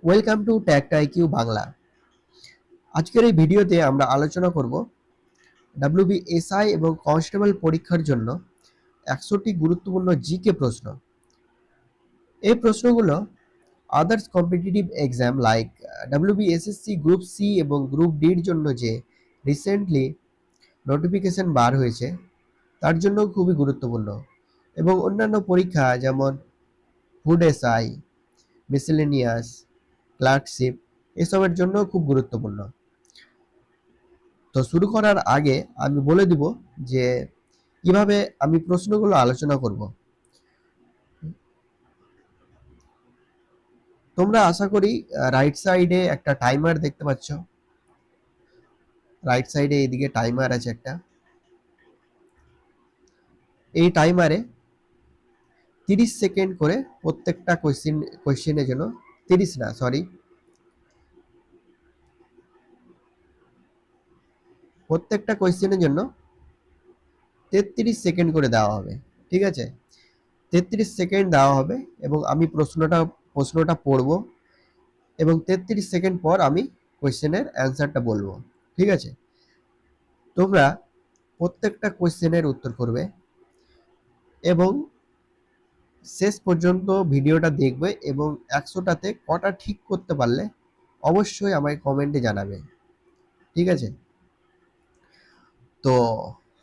Welcome to Tact IQ Bangla. আজকের এই ভিডিওতে আমরা আলোচনা করব ডাব্লিউবিএসআই এবং কনস্টেবল পরীক্ষার জন্য 100টি গুরুত্বপূর্ণ জিকে প্রশ্ন। এই প্রশ্নগুলো others competitive exam like WBSSC group C এবং গ্রুপ ডির জন্য যে রিসেন্টলি নোটিফিকেশন বার হয়েছে তার জন্য খুবই গুরুত্বপূর্ণ, এবং অন্যান্য পরীক্ষা যেমন ফুড এসআই, মিসেলেনিয়াস, ক্লার্কশিপ এসবের জন্য খুব গুরুত্বপূর্ণ। তো শুরু করার আগে আমি বলে দিব যে কিভাবে আমি প্রশ্নগুলো আলোচনা করব। তোমরা আশা করি রাইট সাইডে একটা টাইমার দেখতে পাচ্ছ। রাইট সাইডে এইদিকে টাইমার আছে একটা। এই টাইমারে 30 সেকেন্ড করে প্রত্যেকটা কোয়েশ্চেনের জন্য, 30 না সরি, প্রত্যেকটা কোয়েশ্চেনের জন্য 33 সেকেন্ড করে দেওয়া হবে। ঠিক আছে, 33 সেকেন্ড দেওয়া হবে এবং আমি প্রশ্নটা পড়ব এবং 33 সেকেন্ড পর আমি কোয়েশ্চেনের অ্যান্সারটা বলবো। ঠিক আছে, তোমরা প্রত্যেকটা কোয়েশ্চেনের উত্তর করবে এবং শেষ পর্যন্ত ভিডিওটা দেখবে এবং 100টাতে কটা ঠিক করতে পারলে অবশ্যই আমায় কমেন্টে জানাবে। ঠিক আছে, তো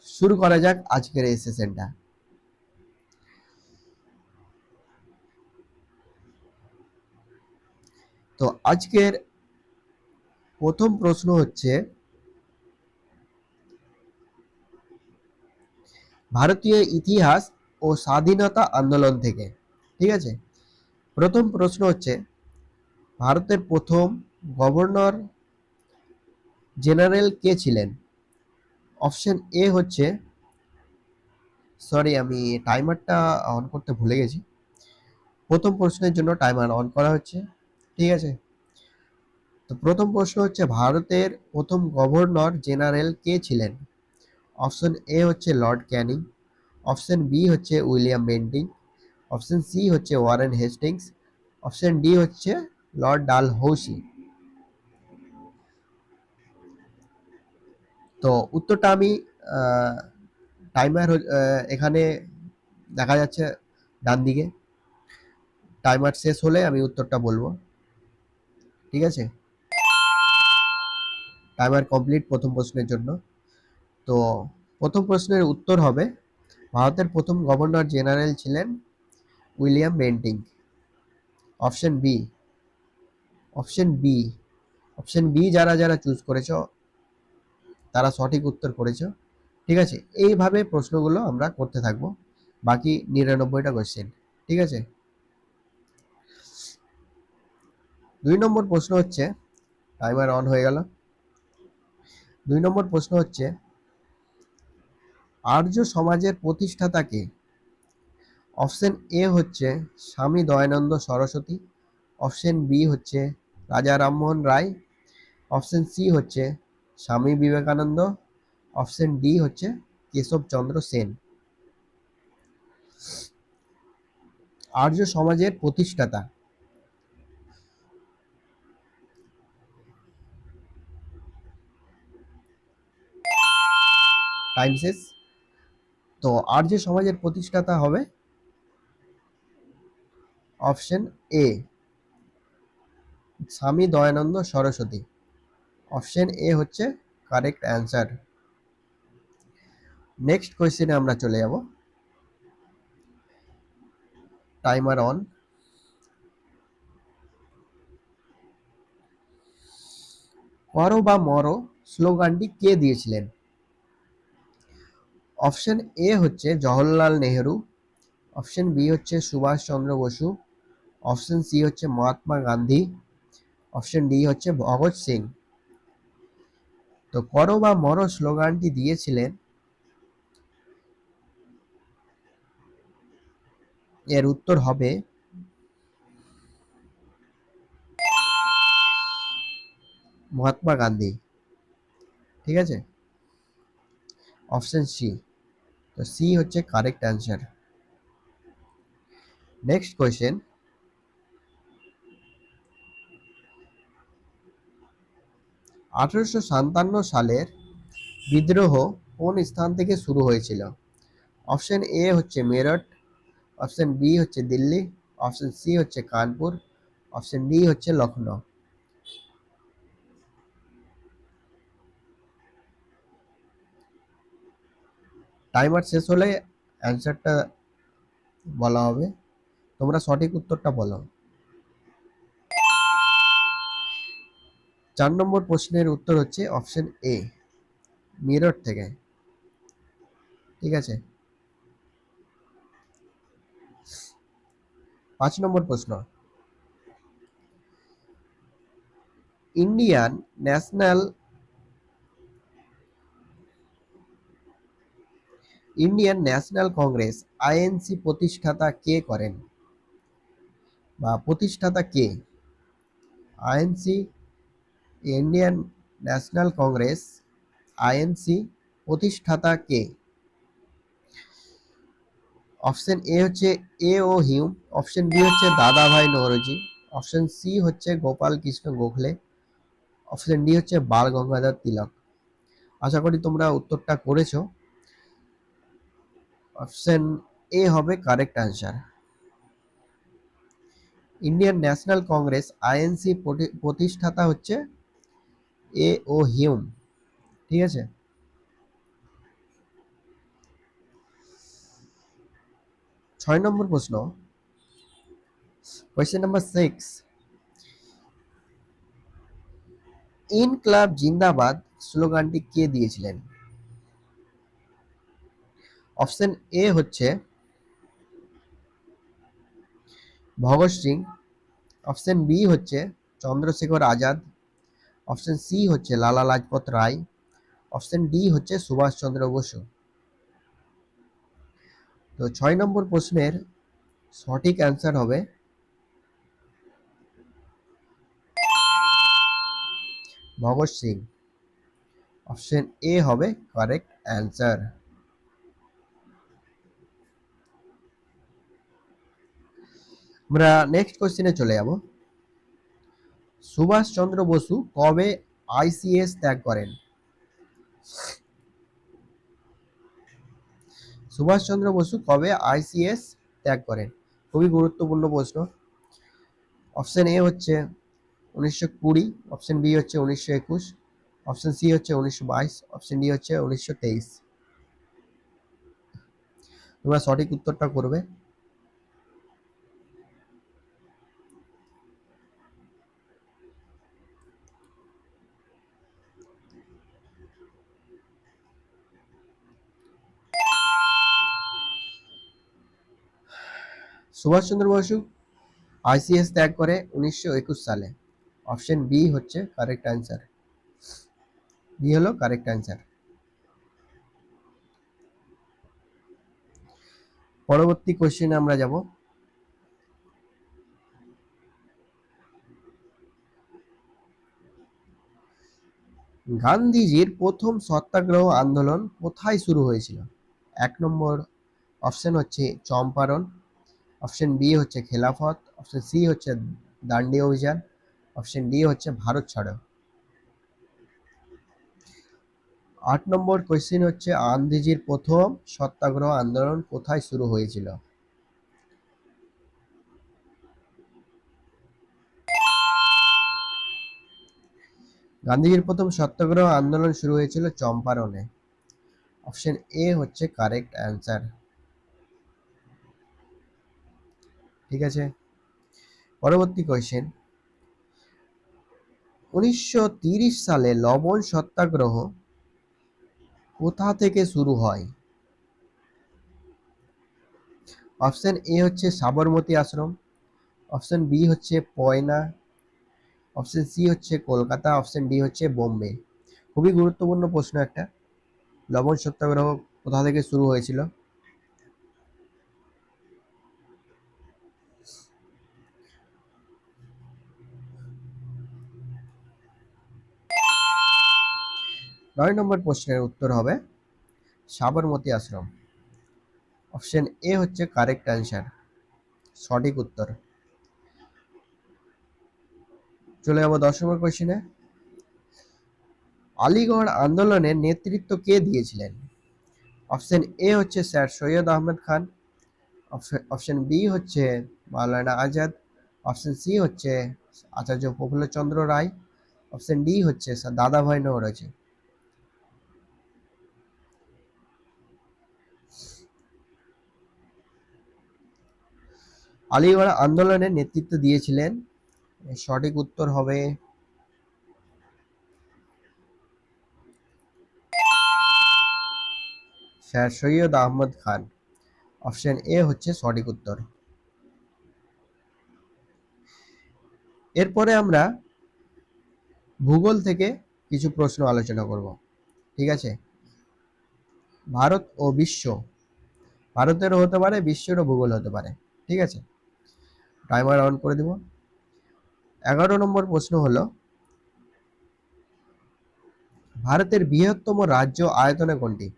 শুরু করা যাক আজকের এই সেশনটা। তো আজকের প্রথম প্রশ্ন হচ্ছে ভারতীয় ইতিহাস ও স্বাধীনতা আন্দোলন থেকে। ঠিক আছে, প্রথম প্রশ্ন হচ্ছে ভারতের প্রথম গভর্নর জেনারেল কে ছিলেন? অপশন এ হচ্ছে, সরি আমি টাইমারটা অন করতে ভুলে গেছি। প্রথম প্রশ্নের জন্য টাইমার অন করা হচ্ছে। ঠিক আছে, তো প্রথম প্রশ্ন হচ্ছে ভারতের প্রথম গভর্নর জেনারেল কে ছিলেন? অপশন এ হচ্ছে লর্ড ক্যানিং, অপশন বি হচ্ছে উইলিয়াম বেন্টিং, অপশন সি হচ্ছে ওয়ারেন হেস্টিংস, অপশন ডি হচ্ছে লর্ড ডালহৌসি। তো উত্তরটা আমি টাইমার এখানে দেখা যাচ্ছে ডান দিকে। টাইমার শেষ হলে আমি উত্তরটা বলবো। ঠিক আছে, টাইমার কমপ্লিট প্রথম প্রশ্নের জন্য। তো প্রথম প্রশ্নের উত্তর হবে ভারতের প্রথম গভর্নর জেনারেল ছিলেন William Bentinck. Option B, option B, option B যারা যারা চুজ করেছো তারা সঠিক উত্তর করেছো। ঠিক আছে, এইভাবে প্রশ্নগুলো আমরা করতে থাকবো বাকি 99টা কোয়েশ্চেন। ঠিক আছে, 2 নম্বর প্রশ্ন হচ্ছে, টাইমার অন হয়ে গেল। 2 নম্বর প্রশ্ন হচ্ছে আর্য সমাজের প্রতিষ্ঠাতা কে? অপশন এ হচ্ছে স্বামী দয়ানন্দ সরস্বতী, অপশন বি হচ্ছে রাজা রামমোহন রায়, অপশন সি হচ্ছে স্বামী বিবেকানন্দ, অপশন ডি হচ্ছে কেশবচন্দ্র সেন। আর্য সমাজের প্রতিষ্ঠাতা, টাইম শেষ। তো আর্য সমাজের প্রতিষ্ঠাতা হবে অপশন এ স্বামী দয়ানন্দ সরস্বতী। অপশন এ হচ্ছে কারেক্ট অ্যান্সার। নেক্সট কোয়েশ্চেনে আমরা চলে যাব। Timer on. করো বা মরো স্লোগানটি কে দিয়েছিলেন? অপশন এ হচ্ছে জওহরলাল নেহেরু, অপশন বি হচ্ছে সুভাষ চন্দ্র বসু, অপশন সি হচ্ছে মহাত্মা গান্ধী, অপশন ডি হচ্ছে ভগৎ সিং। তো করো বা মরো স্লোগানটি দিয়েছিলেন, এর উত্তর হবে মহাত্মা গান্ধী। ঠিক আছে, অপশন সি। তো সি হচ্ছে কারেক্ট অ্যান্সার। নেক্সট কোয়েশ্চেন, 1857 সালের বিদ্রোহ কোন স্থান থেকে শুরু হয়েছিল? অপশন এ হচ্ছে মেরঠ, অপশন বি হচ্ছে দিল্লি, অপশন সি হচ্ছে কানপুর, অপশন ডি হচ্ছে লখনৌ। টাইমার শেষ হলে অ্যান্সারটা বলা হবে, তোমরা সঠিক উত্তরটা বলো। 4 নম্বর প্রশ্নের উত্তর হচ্ছে অপশন এ, মিরট থেকে। ঠিক আছে। 5 নম্বর প্রশ্ন, ইন্ডিয়ান ন্যাশনাল কংগ্রেস আইএনসি প্রতিষ্ঠাতা কে করেন, বা প্রতিষ্ঠাতা কে? INC, Indian National Congress INC প্রতিষ্ঠাতা কে? অপশন এ হচ্ছে A O Hume, option B হচ্ছে দাদাভাই নওরোজি, অপশন সি হচ্ছে গোপাল কৃষ্ণ গোখলে, অপশন ডি হচ্ছে বাল গঙ্গাধর তিলক। আশা করি তোমরা উত্তরটা করেছো। অপশন এ হবে correct answer. Indian National Congress INC প্রতিষ্ঠাতা হচ্ছে এ ও হিউম। ঠিক আছে। 6 নম্বর প্রশ্ন, কোয়েশ্চেন নাম্বার 6, ইনকলাব জিন্দাবাদ স্লোগানটি কে দিয়েছিলেন? অপশন এ হচ্ছে ভগৎ সিং, অপশন বি হচ্ছে চন্দ্রশেখর আজাদ, অপশন সি হচ্ছে লালা লাজপত রায়, অপশন ডি হচ্ছে সুভাষচন্দ্র বসু। তো 6 নম্বর প্রশ্নের সঠিক অ্যান্সার হবে ভগৎ সিং। অপশন এ হবে কারেক্ট অ্যান্সার। আমরা নেক্সট কোশ্চেনে চলে যাব। সুভাষচন্দ্র বসু কবে আইসিএস ত্যাগ করেন? সুভাষচন্দ্র বসু কবে আইসিএস ত্যাগ করেন? খুবই গুরুত্বপূর্ণ প্রশ্ন। অপশন এ হচ্ছে 1920, অপশন বি হচ্ছে 1921, অপশন সি হচ্ছে 1922, অপশন ডি হচ্ছে 1923। তোমরা সঠিক উত্তরটা করবে। সুভাষচন্দ্র বসু আইসিএস ত্যাগ করে 1921 সালে। অপশন বি হচ্ছে কারেক্ট অ্যান্সার। বি হলো কারেক্ট অ্যান্সার। পরবর্তী কোশ্চেনে আমরা যাব। গান্ধীজির প্রথম সত্যাগ্রহ আন্দোলন কোথায় শুরু হয়েছিল? 1 নম্বর অপশন হচ্ছে চম্পারণ, অপশন বি হচ্ছে খেলাফত, অপশন সি হচ্ছে দান্ডি অভিযান, অপশন ডি হচ্ছে ভারত ছাড়ো। 8 নম্বর কোশ্চেন হচ্ছে গান্ধীজির প্রথম সত্যাগ্রহ আন্দোলন কোথায় শুরু হয়েছিল? গান্ধীজির প্রথম সত্যাগ্রহ আন্দোলন শুরু হয়েছিল চম্পারণে। অপশন এ হচ্ছে কারেক্ট অ্যান্সার। ঠিক আছে। পরবর্তী কোশ্চেন, 1930 সালে লবণ সত্যাগ্রহ কোথা থেকে শুরু হয়? অপশন এ হচ্ছে সাবরমতী আশ্রম, অপশন বি হচ্ছে পয়না, অপশন সি হচ্ছে কলকাতা, অপশন ডি হচ্ছে বোম্বে। খুবই গুরুত্বপূর্ণ প্রশ্ন একটা, লবণ সত্যাগ্রহ কোথা থেকে শুরু হয়েছিল? 9 নম্বর প্রশ্নের উত্তর হবে সাবরমতী আশ্রম। অপশন এ হচ্ছে কারেক্ট অ্যান্সার, সঠিক উত্তর। চলে যাবো 10 নম্বর কোশ্চেনে। আলিগড় আন্দোলনের নেতৃত্ব কে দিয়েছিলেন? অপশন এ হচ্ছে sir Syed Ahmed Khan, option B হচ্ছে মাওলানা আজাদ, অপশন সি হচ্ছে আচার্য প্রফুল্লচন্দ্র রায়, অপশন ডি হচ্ছে স্যার দাদাভাই নওরোজি। আলিগড় আন্দোলনের নেতৃত্ব দিয়েছিলেন, সঠিক উত্তর হবে sir Syed Ahmad Khan. Option A হচ্ছে সঠিক উত্তর। এরপরে আমরা ভূগোল থেকে কিছু প্রশ্ন আলোচনা করব, ঠিক আছে? ভারত ও বিশ্ব, ভারতেরও হতে পারে, বিশ্বেরও ভূগোল হতে পারে, ঠিক আছে? টাইমার অন করে দিব। 11 নম্বর প্রশ্ন হলো, ভারতের বৃহত্তম রাজ্য আয়তনে কোনটি?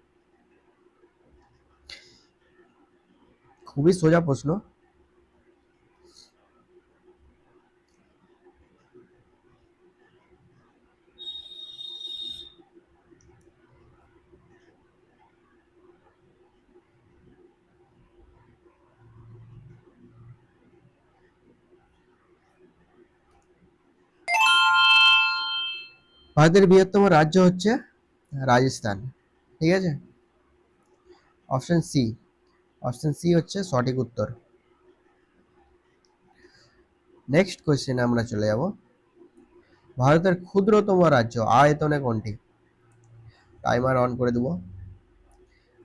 খুবই সোজা প্রশ্ন। ভারতের বৃহত্তম রাজ্য হচ্ছে রাজস্থান, ঠিক আছে? অপশন সি, অপশন সি হচ্ছে সঠিক উত্তর। নেক্সট কোয়েশ্চেনে আমরা চলে যাব, ভারতের ক্ষুদ্রতম রাজ্য আয়তনে কোনটি? টাইমার অন করে দেব।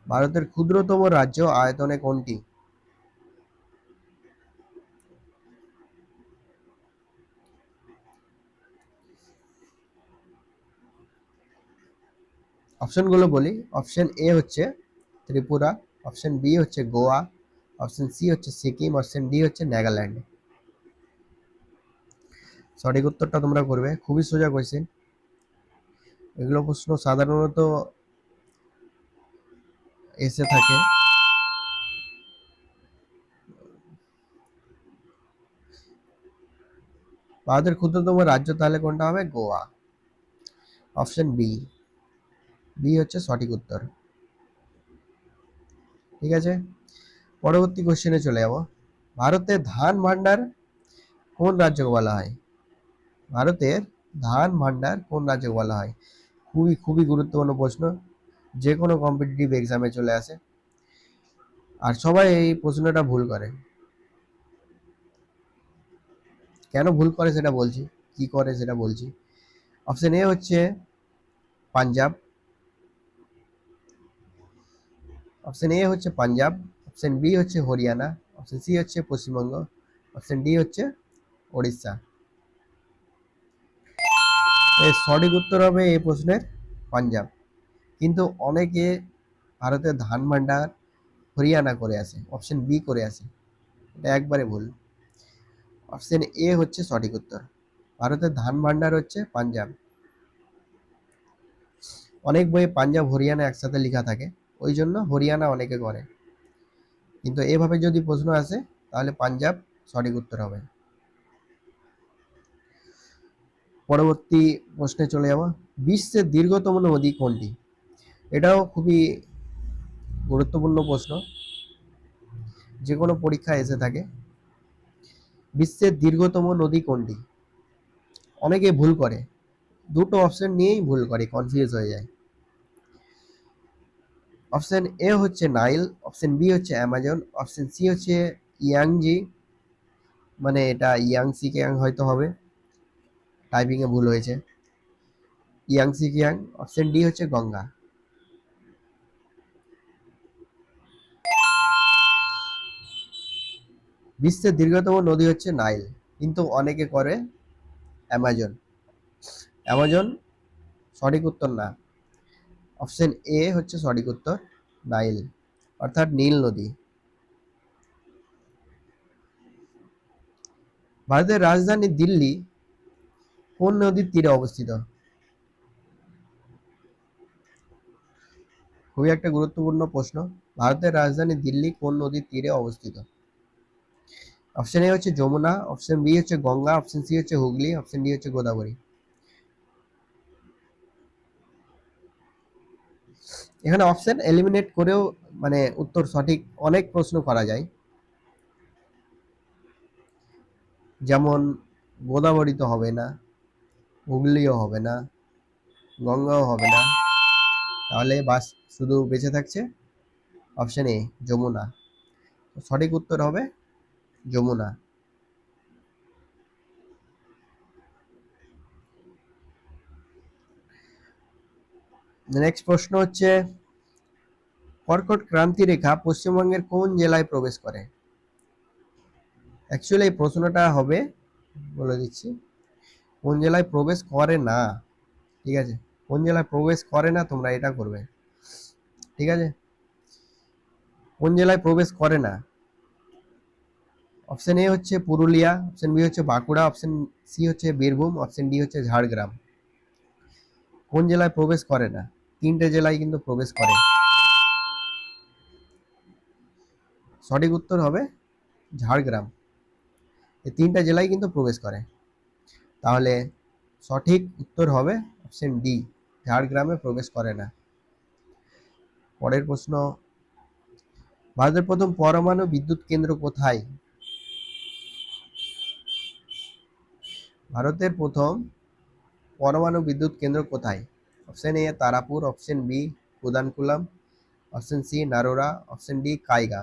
ভারতের ক্ষুদ্রতম রাজ্য আয়তনে কোনটি? অপশনগুলো বলি, অপশন এ হচ্ছে ত্রিপুরা, অপশন বি হচ্ছে গোয়া, অপশন সি হচ্ছে সিকিম, অপশন ডি হচ্ছে নাগাল্যান্ড। সঠিক উত্তরটা তোমরা করবে, খুবই সোজা কোয়েশ্চেন। এগুলো প্রশ্ন সাধারণত এসে থাকে। ভারতের ক্ষুদ্রতম রাজ্য তাহলে কোনটা হবে? গোয়া। অপশন বি, বি হচ্ছে সঠিক উত্তর, ঠিক আছে? পরবর্তী কোশ্চেনে চলে যাব, ভারতের ধান ভান্ডার কোন রাজ্যকে বলা হয়? ভারতের ধান ভান্ডার কোন রাজ্যকে বলা হয়? খুবই খুবই গুরুত্বপূর্ণ প্রশ্ন, যে কোনো কম্পিটিটিভ এক্সামে চলে আসে, আর সবাই এই প্রশ্নটা ভুল করে। কেন ভুল করে সেটা বলছি, কি করে সেটা বলছি। অপশন এ হচ্ছে পাঞ্জাব, অপশন এ হচ্ছে পাঞ্জাব, অপশন বি হচ্ছে হরিয়ানা, অপশন সি হচ্ছে পশ্চিমবঙ্গ, অপশন ডি হচ্ছে ওড়িশা। এর সঠিক উত্তর হবে এই প্রশ্নের পাঞ্জাব। কিন্তু অনেকে ভারতের ধান ভান্ডার হরিয়ানা করে আসে, অপশন বি করে আসে, এটা একবারে ভুল। অপশন এ হচ্ছে সঠিক উত্তর, ভারতের ধান ভান্ডার হচ্ছে পাঞ্জাব। অনেক বইয়ে পাঞ্জাব হরিয়ানা একসাথে লেখা থাকে, ওই জন্য হরিয়ানা অনেকে করে, কিন্তু এভাবে যদি প্রশ্ন আসে তাহলে পাঞ্জাব সঠিক উত্তর হবে। পরবর্তী প্রশ্নে চলে যাব, বিশ্বের দীর্ঘতম নদী কোনটি? এটাও খুবই গুরুত্বপূর্ণ প্রশ্ন, যে কোনো পরীক্ষায় এসে থাকে। বিশ্বের দীর্ঘতম নদী কোনটি? অনেকে ভুল করে, দুটো অপশন নিয়েই ভুল করে, কনফিউজ হয়ে যায়। অপশন এ হচ্ছে নাইল, অপশন বি হচ্ছে অ্যামাজন, অপশন সি হচ্ছে ইয়াংজি, মানে এটা ইয়াংসি কিয়াং হয়তো হবে, টাইপিং এ ভুল হয়েছে, ইয়াংসি কিয়াং। অপশন ডি হচ্ছে গঙ্গা। বিশ্বের দীর্ঘতম নদী হচ্ছে নাইল, কিন্তু অনেকে করে অ্যামাজন। অ্যামাজন সঠিক উত্তর না, অপশন এ হচ্ছে সঠিক উত্তর, নাইল, অর্থাৎ নীল নদী। ভারতের রাজধানী দিল্লি কোন নদীর তীরে অবস্থিত? খুবই একটা গুরুত্বপূর্ণ প্রশ্ন, ভারতের রাজধানী দিল্লি কোন নদীর তীরে অবস্থিত? অপশন এ হচ্ছে যমুনা, অপশন বি হচ্ছে গঙ্গা, অপশন সি হচ্ছে হুগলি, অপশন ডি হচ্ছে গোদাবরী। এখানে অপশন এলিমিনেট করেও মানে উত্তর সঠিক অনেক প্রশ্ন করা যায়, যেমন গোদাবরী তো হবে না, হুগলিও হবে না, গঙ্গাও হবে না, তাহলে বাস শুধু বেঁচে থাকছে অপশন এ, যমুনা। সঠিক উত্তর হবে যমুনা। নেক্সট প্রশ্ন হচ্ছে, কর্কট ক্রান্তি রেখা পশ্চিমবঙ্গের কোন জেলায় প্রবেশ করে? অ্যাকচুয়ালি এই প্রশ্নটা হবে, বলে দিচ্ছি, কোন জেলায় প্রবেশ করে না। ঠিক আছে, কোন জেলায় প্রবেশ করে না তোমরা এটা করবে। ঠিক আছে, কোন জেলায় প্রবেশ করে না? অপশন এ হচ্ছে পুরুলিয়া, অপশন বি হচ্ছে বাঁকুড়া, অপশন সি হচ্ছে বীরভূম, অপশন ডি হচ্ছে ঝাড়গ্রাম। কোন জেলায় প্রবেশ করে না? তিনটে জেলায় কিন্তু প্রবেশ করে। সঠিক উত্তর হবে ঝাড়গ্রাম। এই তিনটা জেলায় কিন্তু প্রবেশ করে। তাহলে সঠিক উত্তর হবে অপশন ডি, ঝাড়গ্রামে প্রবেশ করে না। পরের প্রশ্ন, ভারতের প্রথম পরমাণু বিদ্যুৎ কেন্দ্র কোথায়? ভারতের প্রথম পরমাণু বিদ্যুৎ কেন্দ্র কোথায়? Option A Tarapur, option B Kudankulam, option C Narora, option D Kaiga.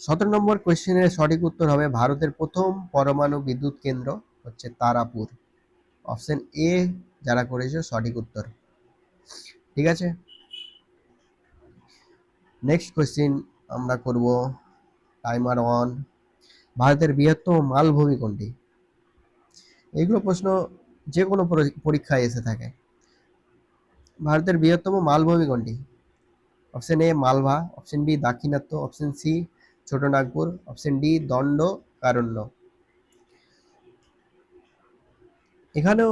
সতেরো নম্বর কোয়েশ্চেনের সঠিক উত্তর হবে ভারতের প্রথম পরমাণু বিদ্যুৎ কেন্দ্র হচ্ছে তারাপুর। অপশন এ যারা করেছে সঠিক উত্তর। ঠিক আছে, নেক্সট কোয়েশ্চেন আমরা করব, টাইমার অন। ভারতের বৃহত্তম মালভূমি কোনটি? এইগুলো প্রশ্ন যে কোনো পরীক্ষায় এসে থাকে। ভারতের বৃহত্তম মালভূমি কোনটি? Option A Malwa, option B Dakshinatya, option C Chotanagpur, option D Dandakaranya. এখানেও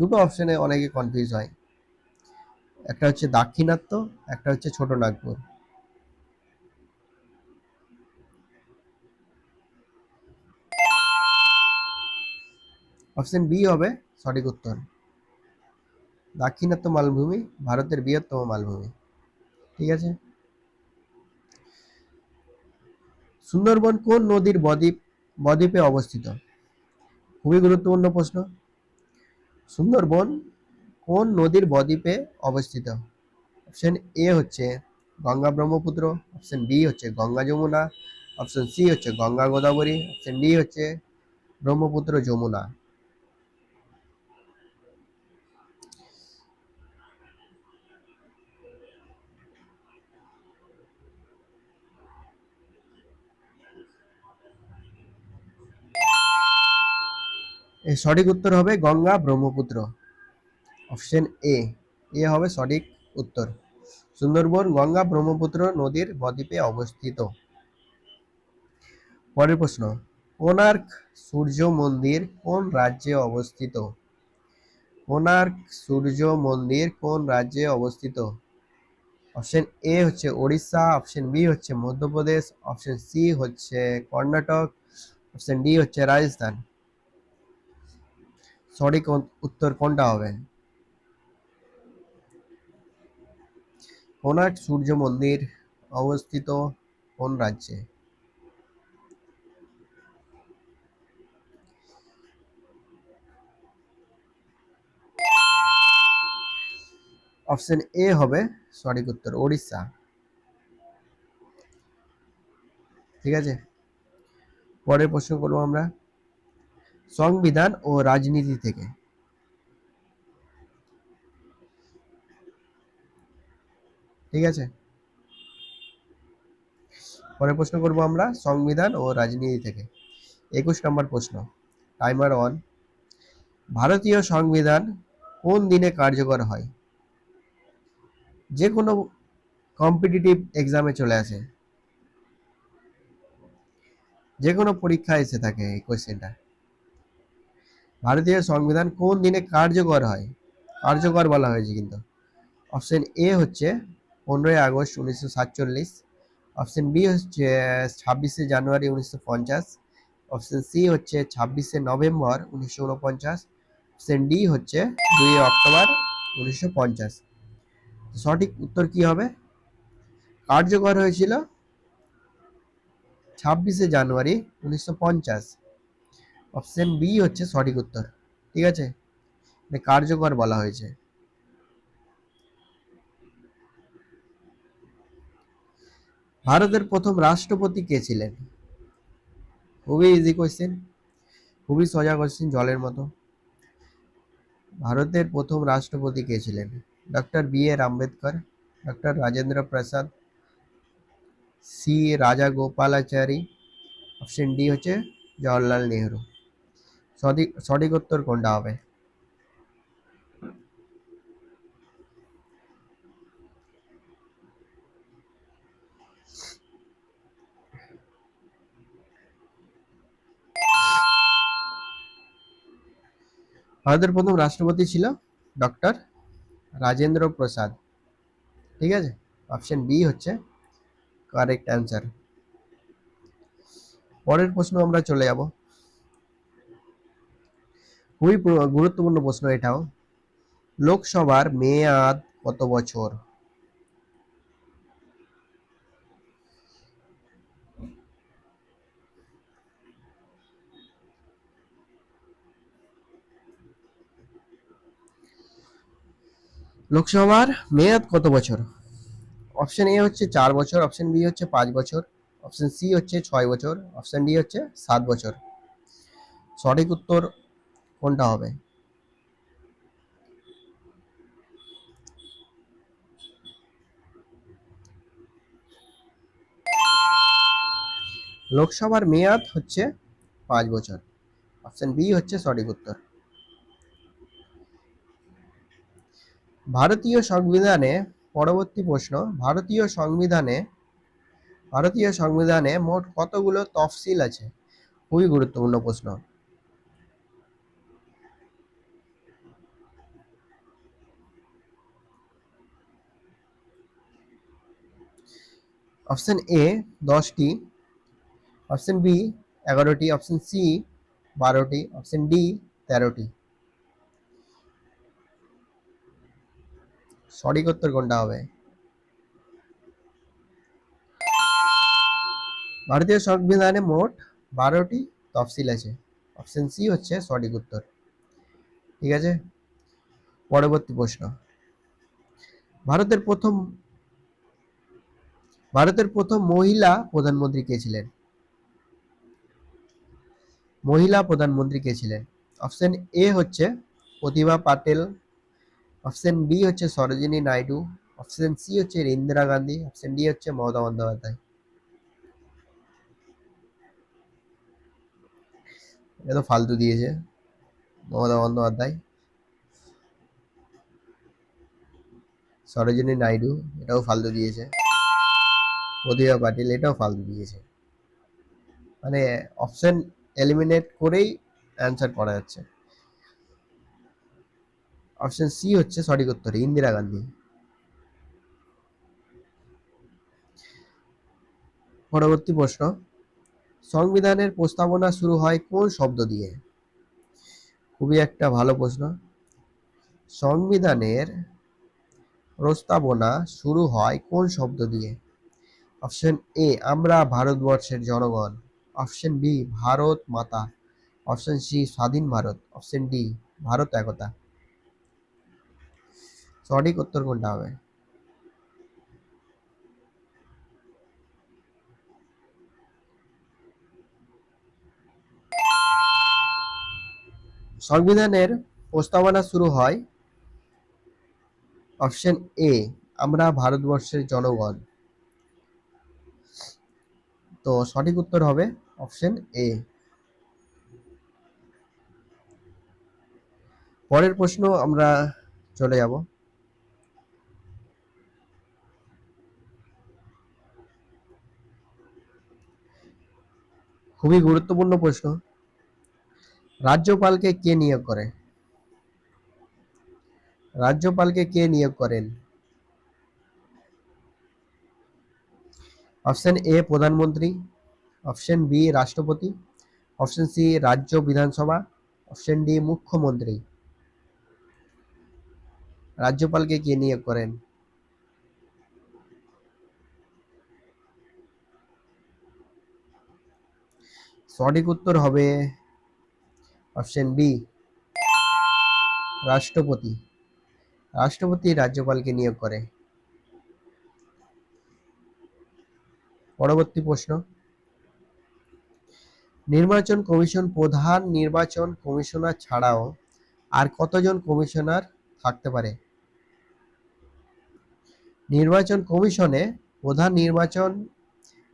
দুটো অপশনে অনেকে কনফিউজ হয়, একটা হচ্ছে দাক্ষিণাত্য, একটা হচ্ছে ছোটনাগপুর। অপশন বি হবে সঠিক উত্তর। দাক্ষিণাত্য মালভূমি ভারতের বৃহত্তম মালভূমি। ঠিক আছে, সুন্দরবন কোন নদীর বদ্বীপে অবস্থিত? খুবই গুরুত্বপূর্ণ প্রশ্ন। সুন্দরবন কোন নদীর বদ্বীপে অবস্থিত? অপশন এ হচ্ছে গঙ্গা ব্রহ্মপুত্র, অপশন বি হচ্ছে গঙ্গা যমুনা, অপশন সি হচ্ছে গঙ্গা গোদাবরী, অপশন ডি হচ্ছে ব্রহ্মপুত্র যমুনা। এর সঠিক উত্তর হবে গঙ্গা ব্রহ্মপুত্র। অপশন এ, এ হবে সঠিক উত্তর। সুন্দরবন গঙ্গা ব্রহ্মপুত্র নদীর বদ্বীপে অবস্থিত। পরের প্রশ্ন, কোণার্ক সূর্য মন্দির কোন রাজ্যে অবস্থিত? কোণার্ক সূর্য মন্দির কোন রাজ্যে অবস্থিত? অপশন এ হচ্ছে ওড়িশা, অপশন বি হচ্ছে মধ্যপ্রদেশ, অপশন সি হচ্ছে কর্ণাটক, অপশন ডি হচ্ছে রাজস্থান। সঠিক উত্তর কোনটা হবে? কোণার্ক সূর্য মন্দির অবস্থিত কোন রাজ্যে? অপশন এ হবে সঠিক উত্তর, ওড়িশা। ঠিক আছে, পরের প্রশ্ন করবো আমরা, সংবিধান ও রাজনীতি থেকে। ঠিক আছে, পরের প্রশ্ন করবো আমরা সংবিধান ও রাজনীতি থেকে। 21 নম্বর প্রশ্ন, টাইমার অন। ভারতীয় সংবিধান কোন দিনে কার্যকর হয়? যে কোনো কম্পিটিটিভ এক্সামে চলে আসে, যে কোনো পরীক্ষায় এসে থাকে এই কোয়েশ্চেনটা। ভারতীয় সংবিধান কোন দিনে কার্যকর হয়? কার্যকর বলা হয়েছে কিন্তু। অপশন এ হচ্ছে 15ই আগস্ট 1947, অপশন বি হচ্ছে 26শে জানুয়ারি 1950, অপশন সি হচ্ছে 26শে নভেম্বর 1949, অপশন ডি হচ্ছে 2ই অক্টোবর 1950। সঠিক উত্তর কি হবে? কার্যকর হয়েছিল 26শে জানুয়ারি 1950। অপশন বি হচ্ছে সঠিক উত্তর। ঠিক আছে, কার্যকর বলা হয়েছে। ভারতের প্রথম রাষ্ট্রপতি কে ছিলেন? খুবই ইজি কোয়েশ্চেন, খুবই সোজা কোয়েশ্চেন, জলের মতো। ভারতের প্রথম রাষ্ট্রপতি কে ছিলেন? Doctor B R. Ambedkar, doctor Rajendra Prasad, C Rajagopalachari, option D হচ্ছে জওহরলাল নেহরু। সঠিক সঠিক উত্তর কোনটা হবে? ভারতের প্রথম রাষ্ট্রপতি ছিল ডক্টর রাজেন্দ্র প্রসাদ। ঠিক আছে, অপশন বি হচ্ছে কারেক্ট অ্যান্সার। পরের প্রশ্ন আমরা চলে যাব। খুবই গুরুত্বপূর্ণ প্রশ্ন এটাও। লোকসভার মেয়াদ কত বছর? লোকসভার মেয়াদ কত বছর? অপশন এ হচ্ছে 4 বছর, অপশন বি হচ্ছে 5 বছর, অপশন সি হচ্ছে 6 বছর, অপশন ডি হচ্ছে 7 বছর। সঠিক উত্তর কোনটা হবে? লোকসভার মেয়াদ হচ্ছে 5 বছর। অপশন বি হচ্ছে সঠিক উত্তর। ভারতীয় সংবিধানে, পরবর্তী প্রশ্ন, ভারতীয় সংবিধানে মোট কতগুলো তফসিল আছে? খুবই গুরুত্বপূর্ণ প্রশ্ন। অপশন এ 10টি, অপশন বি 11টি, অপশন সি 12টি, অপশন ডি 13টি। সঠিক উত্তর কোনটা হবে? ভারতীয় সংবিধানে মোট 12টি তফসিল আছে। অপশন সি হচ্ছে সঠিক উত্তর। ঠিক আছে, পরবর্তী প্রশ্ন। ভারতের প্রথম ভারতের প্রথম মহিলা প্রধানমন্ত্রী কে ছিলেন? মহিলা প্রধানমন্ত্রী কে ছিলেন? অপশন এ হচ্ছে প্রতিভা পাটেল, অপশন বি হচ্ছে সরোজিনী নাইডু, অপশন সি হচ্ছে ইন্দিরা গান্ধী, অপশন ডি হচ্ছে মমতা বন্দ্যোপাধ্যায়। এটা তো ফালতু দিয়েছে, মমতা বন্দ্যোপাধ্যায়। সরোজিনী নাইডু, এটাও ফালতু দিয়েছে। প্রতিভা পাটিল, এটাও ফালতু দিয়েছে। মানে অপশন এলিমিনেট করেই অ্যান্সার করা যাচ্ছে। অপশন সি হচ্ছে সঠিক উত্তর, ইন্দিরা গান্ধী। পরবর্তী প্রশ্ন। সংবিধানের প্রস্তাবনা শুরু হয় কোন শব্দ দিয়ে? খুবই একটা ভালো প্রশ্ন। সংবিধানের প্রস্তাবনা শুরু হয় কোন শব্দ দিয়ে? অপশন এ আমরা ভারতবর্ষের জনগণ, অপশন বি ভারত মাতা, অপশন সি স্বাধীন ভারত, অপশন ডি ভারত একতা। সঠিক উত্তর কোনটা হবে? সংবিধানের প্রস্তাবনা শুরু হয় অপশন এ আমরা ভারতবর্ষের জনগণ। তো সঠিক উত্তর হবে অপশন এ। পরের প্রশ্ন আমরা চলে যাব। খুবই গুরুত্বপূর্ণ প্রশ্ন। রাজ্যপালকে কে নিয়োগ করে? রাজ্যপালকে কে নিয়োগ করেন? অপশন এ প্রধানমন্ত্রী, অপশন বি রাষ্ট্রপতি, অপশন সি রাজ্য বিধানসভা, অপশন ডি মুখ্যমন্ত্রী। রাজ্যপালকে কে নিয়োগ করেন? সঠিক উত্তর হবে অপশন বি রাষ্ট্রপতি। রাষ্ট্রপতি রাজ্যপালকে নিয়োগ করে। পরবর্তী প্রশ্ন, নির্বাচন কমিশন প্রধান নির্বাচন কমিশনার ছাড়াও আর কতজন কমিশনার থাকতে পারে? নির্বাচন কমিশনে প্রধান নির্বাচন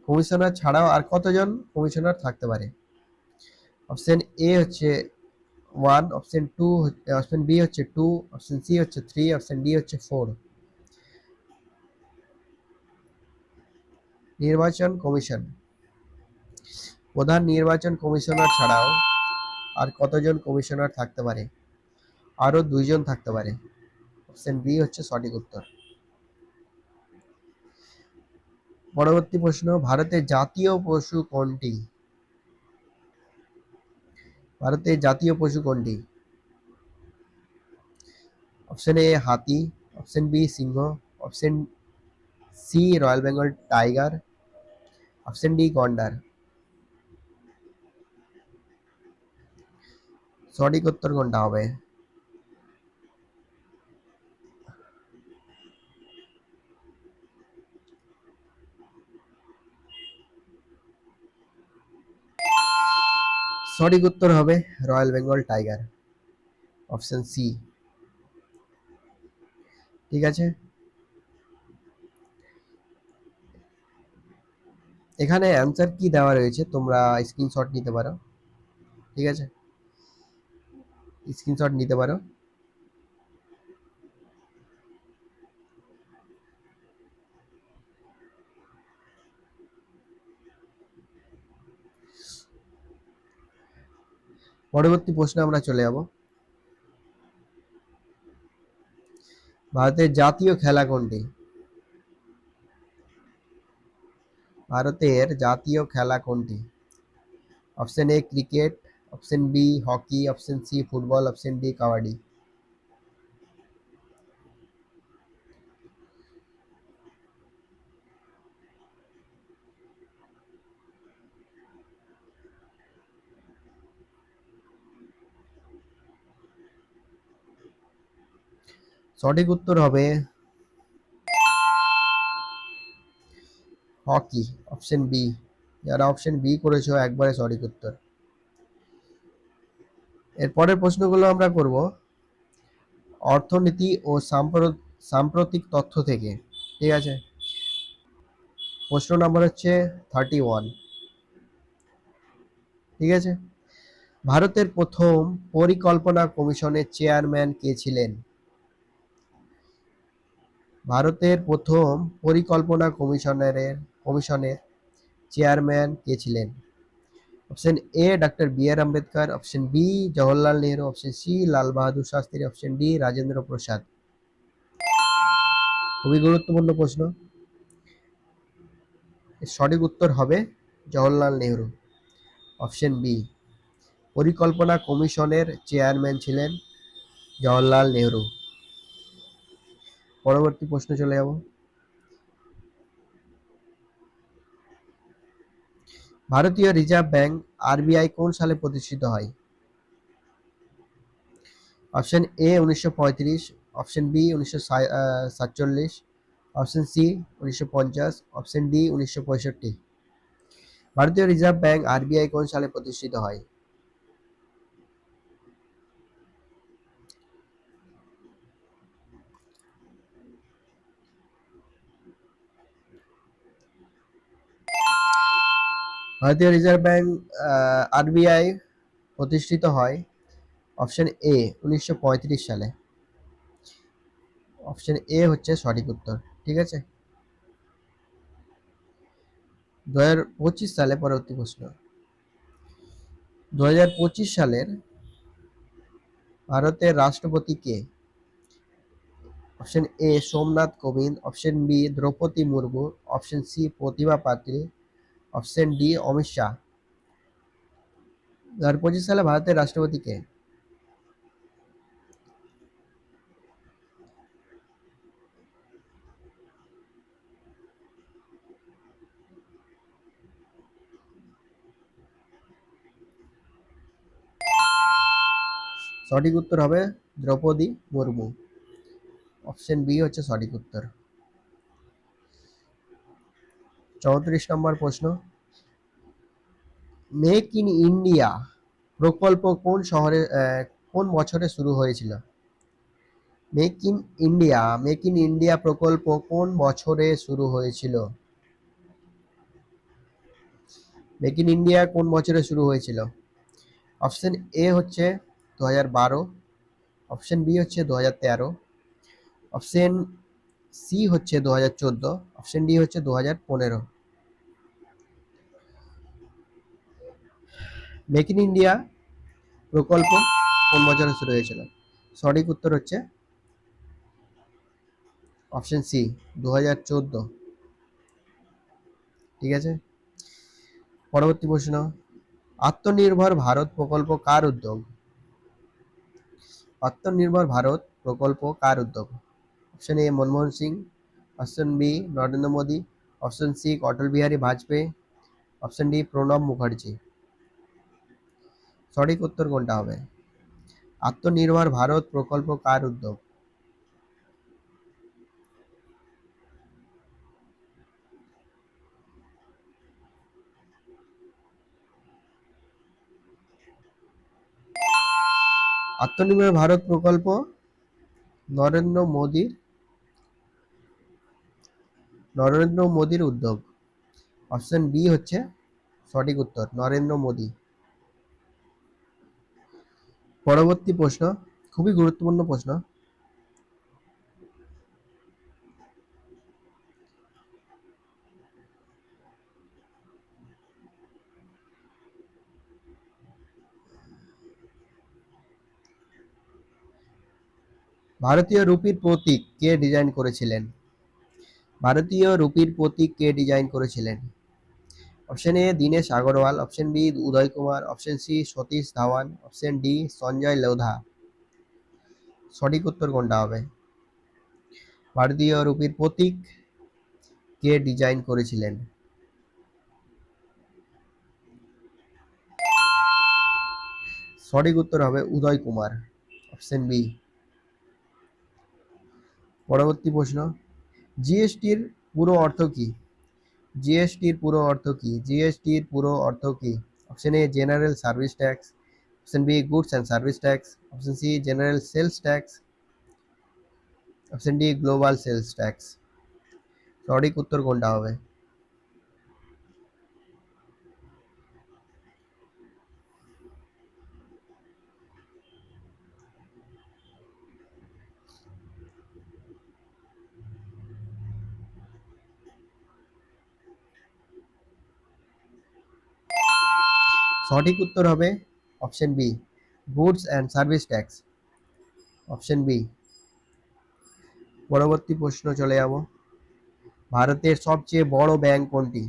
কমিশনার ছাড়াও আর কতজন কমিশনার থাকতে পারে? অপশন এ হচ্ছে 1, অপশন 2, অপশন বি হচ্ছে 2, অপশন সি হচ্ছে 3, অপশন ডি হচ্ছে 4। নির্বাচন কমিশন প্রধান নির্বাচন কমিশনার ছাড়াও আর কতজন কমিশনার থাকতে পারে? আরো 2 জন থাকতে পারে। অপশন বি হচ্ছে সঠিক উত্তর। পরবর্তী প্রশ্ন, ভারতের জাতীয় পশু কোনটি? ভারতের জাতীয় পশু কোনটি? অপশন এ হাতি, অপশন বি সিংহ, option C royal Bengal tiger, option D গন্ডার। সঠিক উত্তর কোনটা হবে? সঠিক উত্তর হবে royal Bengal tiger, option C. ঠিক আছে, এখানে অ্যান্সার কি দেওয়া রয়েছে তোমরা স্ক্রিনশট নিতে পারো। ঠিক আছে, স্ক্রিনশট নিতে পারো। পরবর্তী প্রশ্নে আমরা চলে যাব। ভারতের জাতীয় খেলা কোনটি? ভারতের জাতীয় খেলা কোনটি? Option A cricket, option B hockey, option C football, option D kabaddi. সঠিক উত্তর হবে হকি, অপশন বি। যারা অপশন বি করেছো একবারে সঠিক উত্তর। এরপরের প্রশ্নগুলো আমরা করব অর্থনীতি ও সাম্প্রতিক তথ্য থেকে। ঠিক আছে, প্রশ্ন নাম্বার হচ্ছে 31। ঠিক আছে, ভারতের প্রথম পরিকল্পনা কমিশনের চেয়ারম্যান কে ছিলেন? ভারতের প্রথম পরিকল্পনা কমিশনের চেয়ারম্যান কে ছিলেন? Option A doctor B R Ambedkar, option B Jawaharlal Nehru, option C Lal Bahadur Shastri, option D Rajendra Prasad. খুবই গুরুত্বপূর্ণ প্রশ্ন। সঠিক উত্তর হবে জওহরলাল নেহরু, অপশন বি। পরিকল্পনা কমিশনের চেয়ারম্যান ছিলেন জওহরলাল নেহরু। পরবর্তী প্রশ্ন চলে যাব। ভারতীয় রিজার্ভ ব্যাংক আরবিআই কোন সালে প্রতিষ্ঠিত হয়? Option A 1935, option B 1947, option C 1950, option D 1965। ভারতীয় রিজার্ভ ব্যাংক আরবিআই কোন সালে প্রতিষ্ঠিত হয়? ভারতীয় রিজার্ভ ব্যাংক আরবিআই প্রতিষ্ঠিত হয় অপশন এ 1935 সালে। অপশন এ হচ্ছে সঠিক উত্তর। ঠিক আছে, 2025 সালে। পরবর্তী প্রশ্ন, 2025 সালের ভারতের রাষ্ট্রপতি কে? Option A Somnath Kovind, option B Droupadi Murmu, option C Pratibha Patil, option D Amit Shah. 2025 সালে ভারতের রাষ্ট্রপতি কে? সঠিক উত্তর হবে দ্রৌপদী মুর্মু। অপশন বি হচ্ছে সঠিক উত্তর। 34 নম্বর প্রশ্ন, মেক ইন ইন্ডিয়া প্রকল্প কোন বছরে শুরু হয়েছিল? মেক ইন ইন্ডিয়া প্রকল্প কোন বছরে শুরু হয়েছিল? মেক ইন ইন্ডিয়া কোন বছরে শুরু হয়েছিল? অপশন এ হচ্ছে 2012, অপশন বি হচ্ছে 2013, অপশন সি হচ্ছে 2014, অপশন ডি হচ্ছে 2015। মেক ইন ইন্ডিয়া প্রকল্প কোন বছরে শুরু হয়েছিল? সঠিক উত্তর হচ্ছে অপশন সি 2014। ঠিক আছে, পরবর্তী প্রশ্ন, আত্মনির্ভর ভারত প্রকল্প কার উদ্যোগ? আত্মনির্ভর ভারত প্রকল্প কার উদ্যোগ? Option A Manmohan Singh, option B Narendra Modi, option C Atal Bihari Vajpayee, option D Pranab Mukherjee. সঠিক উত্তর কোনটা হবে? আত্মনির্ভর ভারত প্রকল্প কার উদ্যোগ? আত্মনির্ভর ভারত প্রকল্প নরেন্দ্র মোদীর উদ্যোগ। অপশন বি হচ্ছে সঠিক উত্তর, নরেন্দ্র মোদী। পরবর্তী প্রশ্ন, খুবই গুরুত্বপূর্ণ প্রশ্ন, ভারতীয় রুপির প্রতীক কে ডিজাইন করেছিলেন? ভারতীয় রুপির প্রতীক কে ডিজাইন করেছিলেন? Option A Dinesh Agarwal, option B Uday Kumar, option C Satish Dhawan, option D Sanjay Lodha. সঠিক উত্তর কোনটা হবে? ভারতীয় রুপির প্রতীক কে ডিজাইন করেছিলেন? সঠিক উত্তর হবে উদয় কুমার, অপশন বি। পরবর্তী প্রশ্ন, জিএসটির পুরো অর্থ কি? জিএসটির পুরো অর্থ কি? Option A general service tax, option B goods and service tax, option C general sales tax, option D global sales tax. সঠিক উত্তর কোনটা হবে? সঠিক উত্তর হবে option B goods and service tax, option B. পরবর্তী প্রশ্ন চলে যাব, ভারতের সবচেয়ে বড় ব্যাংক কোনটি?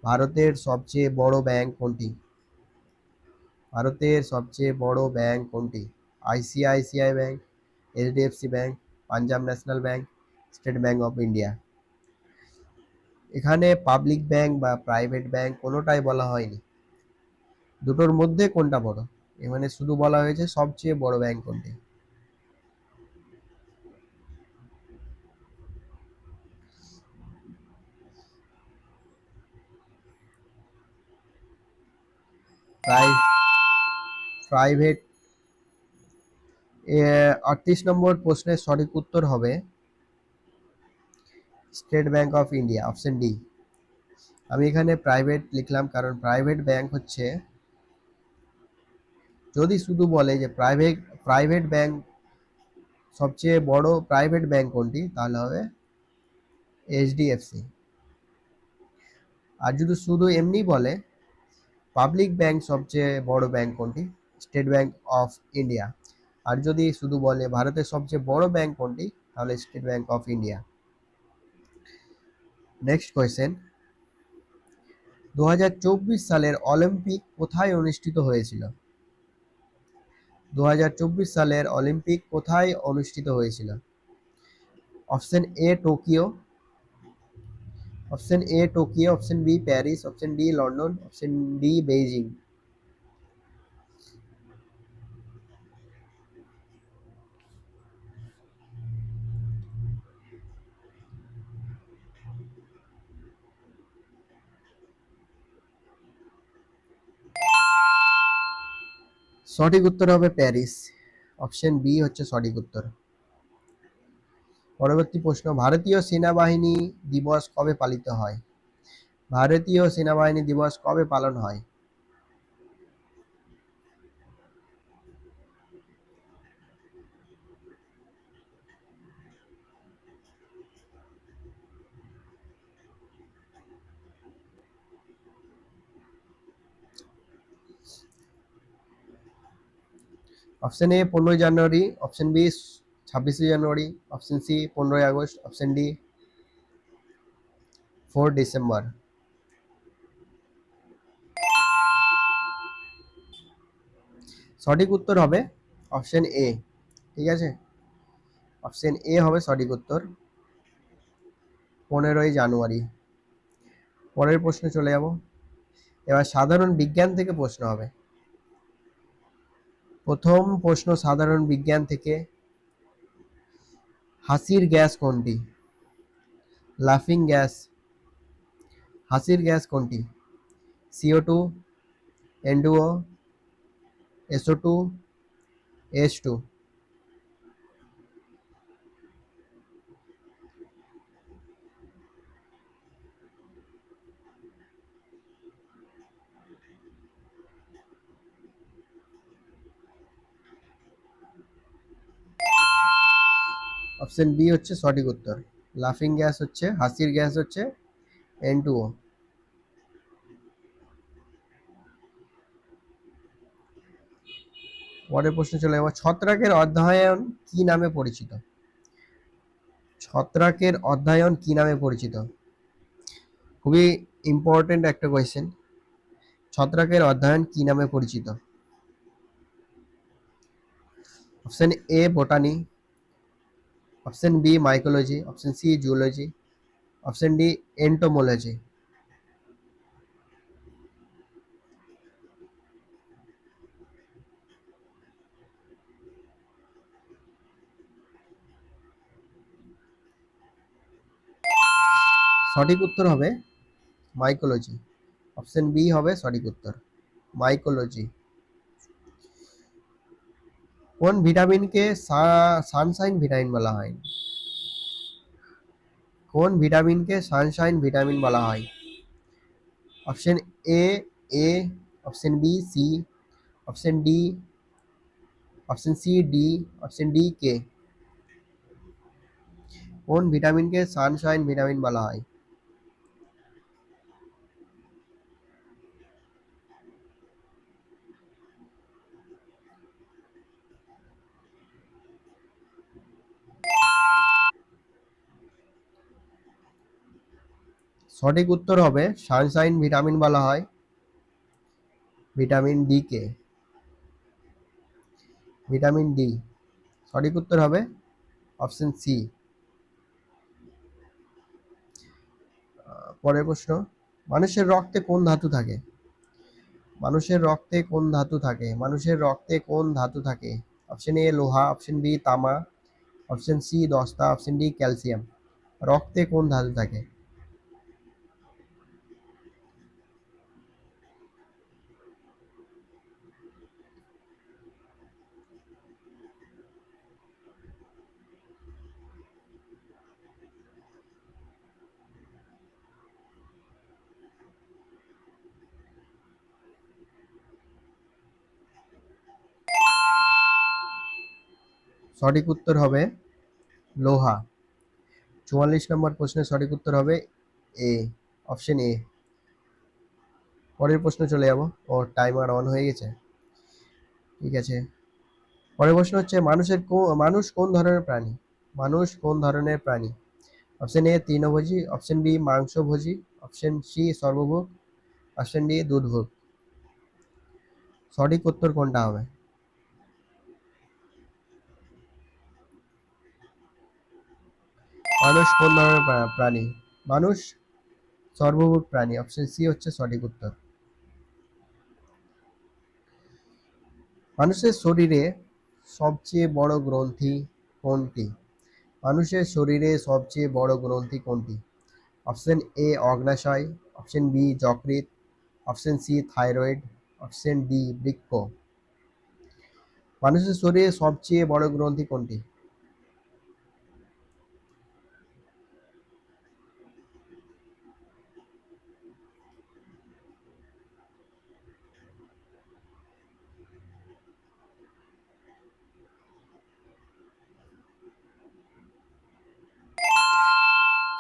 ভারতের সবচেয়ে বড় ব্যাংক কোনটি? ভারতের সবচেয়ে বড় ব্যাংক কোনটি? ICICI bank, HDFC bank, Punjab national bank, state bank of India. এখানে পাবলিক ব্যাংক বা প্রাইভেট ব্যাংক কোনোটাই বলা হয়নি, দুটোর মধ্যে কোনটা বড়, মানে শুধু বলা হয়েছে সবচেয়ে বড় ব্যাংক কোনটি। প্রাইভেট। 38 নম্বর প্রশ্নের সঠিক উত্তর হবে state bank of India, option D. আমি এখানে প্রাইভেট লিখলাম কারণ প্রাইভেট ব্যাংক হচ্ছে, যদি শুধু বলে যে প্রাইভেট প্রাইভেট ব্যাংক সবচেয়ে বড় প্রাইভেট ব্যাংক কোনটি, তাহলে হবে এইচডিএফসি। আর যদি শুধু এমনি বলে পাবলিক ব্যাংক সবচেয়ে বড় ব্যাংক কোনটি, স্টেট ব্যাংক অফ ইন্ডিয়া, আর যদি শুধু বলে ভারতের সবচেয়ে বড় ব্যাংক কোনটি, তাহলে state bank of India. Next question, 2024 সালের অলিম্পিক কোথায় অনুষ্ঠিত হয়েছিল? 2024 সালের অলিম্পিক কোথায় অনুষ্ঠিত হয়েছিল? Option A Tokyo, option A Tokyo, option B Paris, option D London, option D Beijing. সঠিক উত্তর হবে প্যারিস। অপশন বি হচ্ছে সঠিক উত্তর। পরবর্তী প্রশ্ন, ভারতীয় সেনাবাহিনী দিবস কবে পালিত হয়? ভারতীয় সেনাবাহিনী দিবস কবে পালন হয়? Option A 15 January, option B 26 January, option C 15 August, option D 4 December. সঠিক উত্তর হবে অপশন এ। ঠিক আছে, অপশন এ হবে সঠিক উত্তর, 15 জানুয়ারি। পরের প্রশ্নে চলে যাব। এবার সাধারণ বিজ্ঞান থেকে প্রশ্ন হবে। প্রথম প্রশ্ন সাধারণ বিজ্ঞান থেকে, হাসির গ্যাস কোনটি? লাফিং গ্যাস, হাসির গ্যাস কোনটি? CO2, N2O, SO2, H2। Option B হচ্ছে সঠিক উত্তর, লাফিং গ্যাস হচ্ছে, হাসির গ্যাস হচ্ছে N2O। পরের প্রশ্ন চলে যাব, ছত্রাকের অধ্যয়ন কি নামে পরিচিত? ছত্রাকের অধ্যয়ন কি নামে পরিচিত? খুবই ইম্পর্টেন্ট একটা কোয়েশ্চেন। ছত্রাকের অধ্যয়ন কি নামে পরিচিত? Option A botany, option B mycology, option C zoology, option D entomology. সঠিক উত্তর হবে মাইকোলজি। অপশন বি হবে সঠিক উত্তর, মাইকোলজি। কোন ভিটামিনকে সানশাইন ভিটামিন বলা হয়? কোন ভিটামিনকে সানশাইন ভিটামিন বলা হয়? Option A A, option B C, option D, option C D, option D K. কোন ভিটামিনকে সানশাইন ভিটামিন বলা হয়? সঠিক উত্তর হবে সানশাইন ভিটামিন বলা হয় ভিটামিন ডি কে, ভিটামিন ডি। সঠিক উত্তর হবে অপশন সি। পরের প্রশ্ন, মানুষের রক্তে কোন ধাতু থাকে? মানুষের রক্তে কোন ধাতু থাকে? মানুষের রক্তে কোন ধাতু থাকে? অপশন এ লোহা, অপশন বি তামা, অপশন সি দস্তা, অপশন ডি ক্যালসিয়াম। রক্তে কোন ধাতু থাকে? সঠিক উত্তর হবে লোহা। 44 নম্বর প্রশ্নের সঠিক উত্তর হবে এ, অপশন এ। পরের প্রশ্ন চলে যাব। ও টাইমার অন হয়ে গেছে, ঠিক আছে। পরের প্রশ্ন হচ্ছে মানুষ কোন ধরনের প্রাণী? মানুষ কোন ধরনের প্রাণী? অপশন এ তৃণভোজী, অপশন বি মাংসভোজী, অপশন সি সর্বভুক, অপশন ডি দুধভোগ। সঠিক উত্তর কোনটা হবে? মানুষ কোন ধরনের প্রাণী? মানুষ সর্বভুক প্রাণী, অপশন সি হচ্ছে সঠিক উত্তর। মানুষের শরীরে সবচেয়ে বড় গ্রন্থি কোনটি? মানুষের শরীরে সবচেয়ে বড় গ্রন্থি কোনটি? অপশন এ অগ্নাশয়, অপশন বি যকৃৎ, option C thyroid, option D বৃক্ক। মানুষের শরীরে সবচেয়ে বড় গ্রন্থি কোনটি?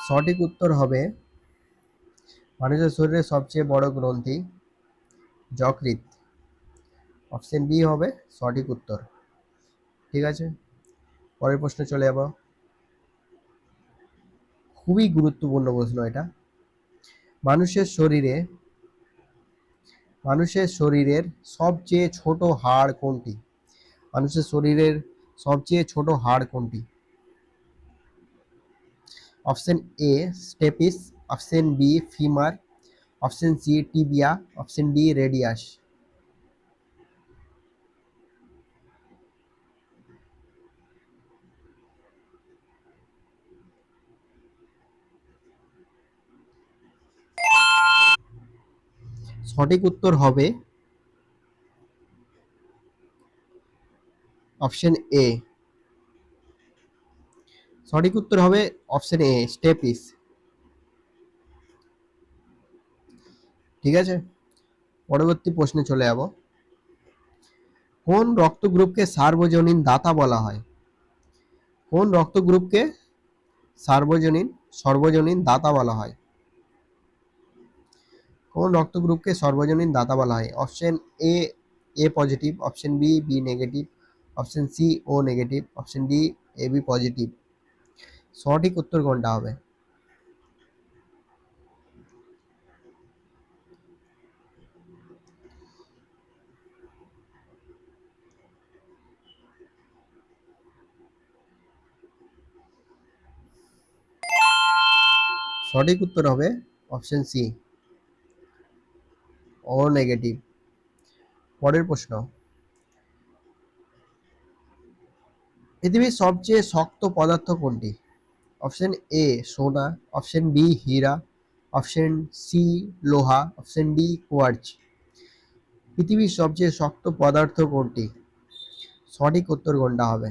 সঠিক উত্তর হবে মানুষের শরীরে সবচেয়ে বড় গ্রন্থি যকৃৎ। অপশন বি হবে সঠিক উত্তর। ঠিক আছে, পরের প্রশ্নে চলে যাব। খুবই গুরুত্বপূর্ণ প্রশ্ন এটা। মানুষের শরীরে মানুষের শরীরের সবচেয়ে ছোট হাড় কোনটি? মানুষের শরীরের সবচেয়ে ছোট হাড় কোনটি? Option A stapes, option B femur, option C tibia, option D radius. সঠিক উত্তর হবে অপশন এ। সঠিক উত্তর হবে অপশন এ স্টেপিস। ঠিক আছে, পরবর্তী প্রশ্নে চলে যাব। কোন রক্ত গ্রুপকে সার্বজনীন দাতা বলা হয়? কোন রক্ত গ্রুপকে সর্বজনীন দাতা বলা হয়? কোন রক্ত গ্রুপকে সর্বজনীন দাতা বলা হয়? Option A A positive, option B B negative, option C O negative, option D A B positive. সঠিক উত্তর কোনটা হবে? সঠিক উত্তর হবে অপশন সি ও নেগেটিভ। পরের প্রশ্ন। পৃথিবীর সবচেয়ে শক্ত পদার্থ কোনটি? অপশন এ সোনা, অপশন বি হীরা, অপশন সি লোহা, অপশন ডি কোয়ার্চ। পৃথিবীর সবচেয়ে শক্ত পদার্থ কোনটি? সঠিক উত্তর কোনটা হবে?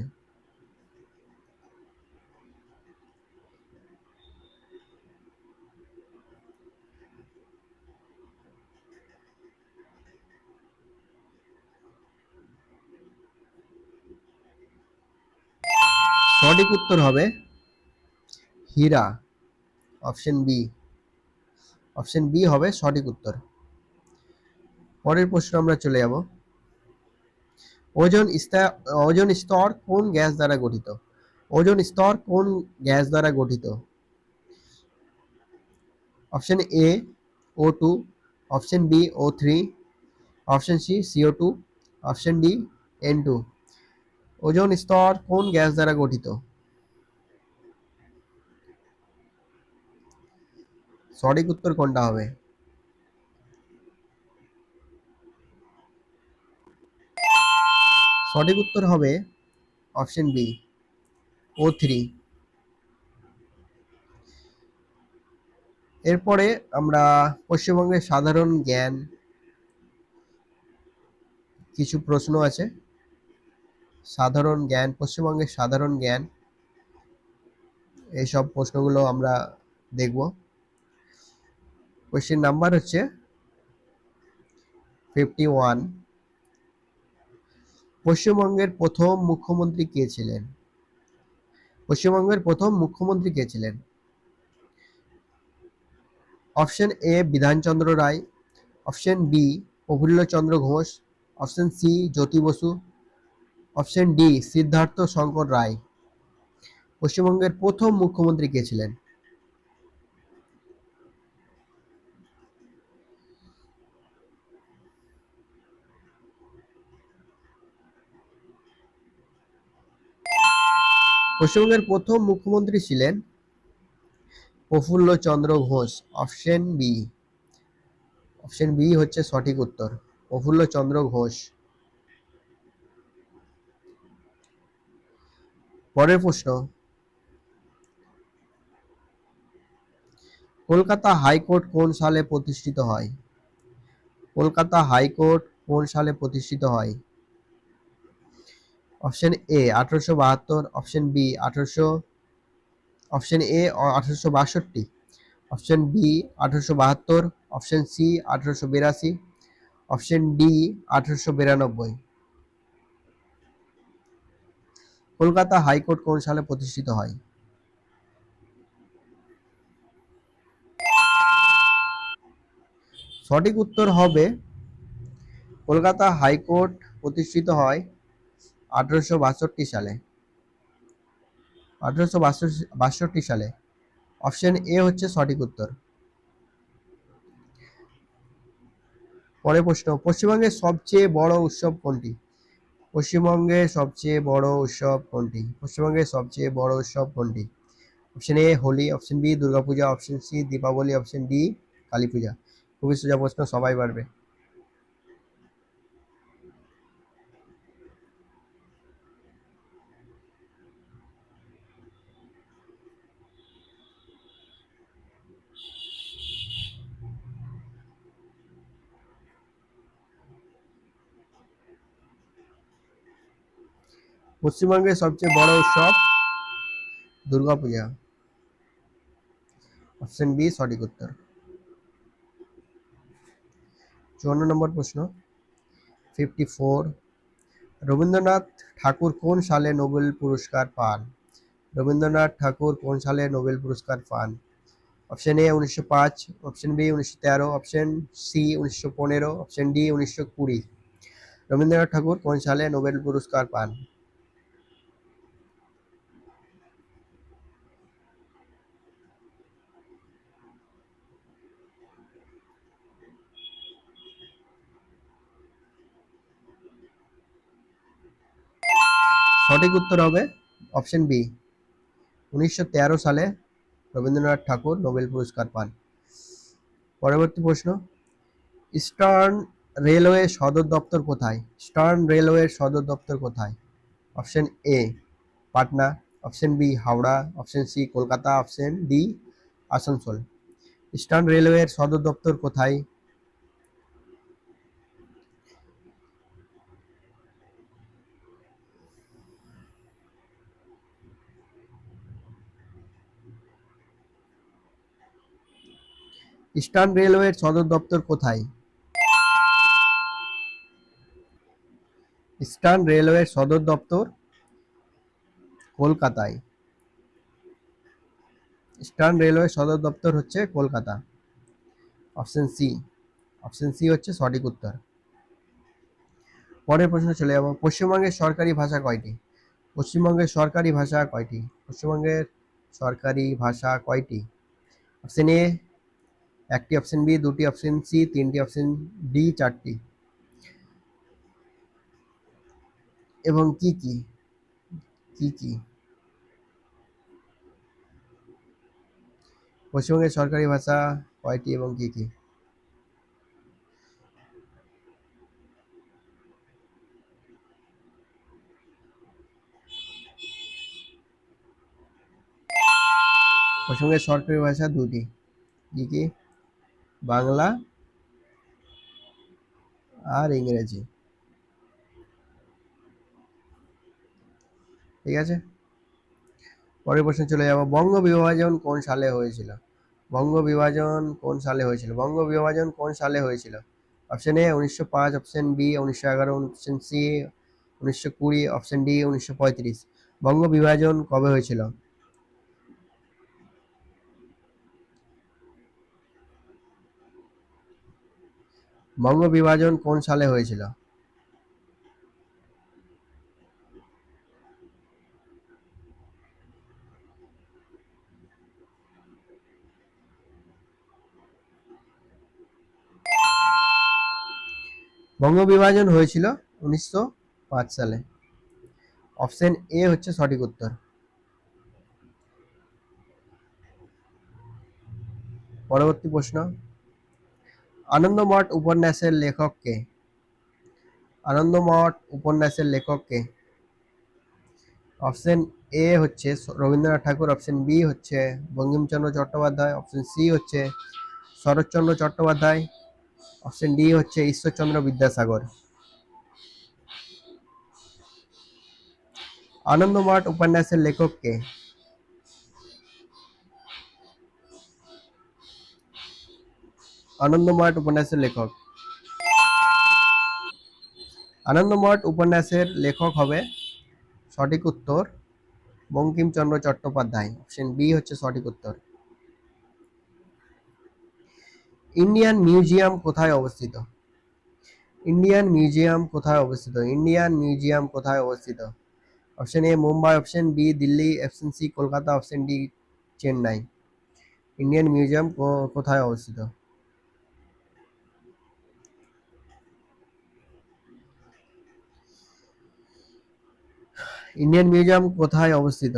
সঠিক উত্তর হবে হীরা, অপশন বি। অপশন বি হবে সঠিক উত্তর। পরের প্রশ্ন আমরা চলে যাব। ওজোন স্তর কোন গ্যাস দ্বারা গঠিত? ওজোন স্তর কোন গ্যাস দ্বারা গঠিত? Option A O2, option B O3, option C CO2, option D N2। Ozone স্তর কোন গ্যাস দ্বারা গঠিত? সঠিক উত্তর কোনটা হবে? সঠিক উত্তর হবে অপশন বি O3। এরপরে আমরা পশ্চিমবঙ্গের সাধারণ জ্ঞান কিছু প্রশ্ন আছে। পশ্চিমবঙ্গের সাধারণ জ্ঞান এইসব প্রশ্নগুলো আমরা দেখব। কোশ্চেন নাম্বার হচ্ছে 51। পশ্চিমবঙ্গের প্রথম মুখ্যমন্ত্রী কে ছিলেন? পশ্চিমবঙ্গের প্রথম মুখ্যমন্ত্রী কে ছিলেন? Option A Bidhanchandra Roy, option B Prafullachandra Ghosh, option C Jyoti Basu, option D Siddhartha Shankar Ray. পশ্চিমবঙ্গের প্রথম মুখ্যমন্ত্রী কে ছিলেন? পশ্চিমবঙ্গের প্রথম মুখ্যমন্ত্রী ছিলেন Prafulla Chandra Ghosh. Option B. Option B হচ্ছে সঠিক উত্তর, প্রফুল্ল চন্দ্র ঘোষ। পরের প্রশ্ন, কলকাতা হাইকোর্ট কোন সালে প্রতিষ্ঠিত হয়? কলকাতা হাইকোর্ট কোন সালে প্রতিষ্ঠিত হয়? Option A 1872, option B 1800, option A 1862, option B 1872, option C 1882, option D 1892। Kolkata high court কোন সালে প্রতিষ্ঠিত হয়? সঠিক উত্তর হবে কলকাতা হাইকোর্ট প্রতিষ্ঠিত হয় 1862 সালে। 1862 সালে। অপশন এ হচ্ছে সঠিক উত্তর। পরের প্রশ্ন, পশ্চিমবঙ্গের সবচেয়ে বড় উৎসব কোনটি? পশ্চিমবঙ্গের সবচেয়ে বড় উৎসব কোনটি? পশ্চিমবঙ্গের সবচেয়ে বড় উৎসব কোনটি? Option A Holi, option B Durgapuja, option C Deepavali, option D Kali Puja. খুবই সোজা প্রশ্ন, সবাই পারবে। পশ্চিমবঙ্গের সবচেয়ে বড় উৎসব দুর্গাপূজা। অপশন বি সঠিক উত্তর। 54 নম্বর প্রশ্ন, 54, রবীন্দ্রনাথ ঠাকুর কোন সালে নোবেল পুরস্কার পান? রবীন্দ্রনাথ ঠাকুর কোন সালে নোবেল পুরস্কার পান? Option A 1905, option B 1913, option C 1915, option D 1920। Rabindranath Thakur কোন সালে নোবেল পুরস্কার পান? সঠিক উত্তর হবে অপশন বি, 1913 সালে রবীন্দ্রনাথ ঠাকুর নোবেল পুরস্কার পান। পরবর্তী প্রশ্ন, ইস্টার্ন রেলওয়ে সদর দপ্তর কোথায়? ইস্টার্ন রেলওয়ের সদর দপ্তর কোথায়? Option A Patna, option B Howrah, option C Kolkata, option D Asansol. Eastern রেলওয়ের সদর দপ্তর কোথায়? ইস্টার্ন রেলওয়ের সদর দপ্তর কোথায়? ইস্টার্ন রেলওয়ের সদর দপ্তর কলকাতায়। ইস্টার্ন রেলওয়ে সদর দপ্তর হচ্ছে Kolkata. Option C. Option C হচ্ছে সঠিক উত্তর। পরের প্রশ্ন চলে যাব, পশ্চিমবঙ্গের সরকারি ভাষা কয়টি? পশ্চিমবঙ্গের সরকারি ভাষা কয়টি? পশ্চিমবঙ্গের সরকারি ভাষা কয়টি? অপশন এ একটি, অপশন বি দুটি, অপশন সি তিনটি, অপশন ডি চারটি। এবং কি কি? কি কি? পশ্চিমবঙ্গের সরকারি ভাষা কয়টি এবং কি কি? পশ্চিমবঙ্গের সরকারি ভাষা দুটি। কি কি? বাংলা আর ইংরেজি। ঠিক আছে, পরের প্রশ্নে চলে যাব, বঙ্গ বিভাজন কোন সালে হয়েছিল? বঙ্গ বিভাজন কোন সালে হয়েছিল? বঙ্গ বিভাজন কোন সালে হয়েছিল? Option A 1905, option B 1911, option C 1920, option D 1935। Banga বিভাজন কবে হয়েছিল? বঙ্গ বিভাজন কোন সালে হয়েছিল? বঙ্গ বিভাজন হয়েছিল 1905 সালে। অপশন এ হচ্ছে সঠিক উত্তর। পরবর্তী প্রশ্ন, আনন্দমঠ উপন্যাসের লেখক কে? আনন্দমঠ উপন্যাসের লেখক কে? অপশন এ হচ্ছে রবীন্দ্রনাথ ঠাকুর, অপশন বি হচ্ছে বঙ্কিমচন্দ্র চট্টোপাধ্যায়, অপশন সি হচ্ছে শরৎচন্দ্র চট্টোপাধ্যায়, অপশন ডি হচ্ছে ঈশ্বরচন্দ্র বিদ্যাসাগর। আনন্দমঠ উপন্যাসের লেখক কে? আনন্দমঠ উপন্যাসের লেখক, আনন্দমঠ উপন্যাসের লেখক হবে সঠিক উত্তর বঙ্কিমচন্দ্র চট্টোপাধ্যায়। অপশন বি হচ্ছে সঠিক উত্তর। ইন্ডিয়ান মিউজিয়াম কোথায় অবস্থিত? ইন্ডিয়ান মিউজিয়াম কোথায় অবস্থিত? ইন্ডিয়ান মিউজিয়াম কোথায় অবস্থিত? Option A Mumbai, option B Delhi, option C Kolkata, option D Chennai. Indian museum কোথায় অবস্থিত? ইন্ডিয়ান মিউজিয়াম কোথায় অবস্থিত?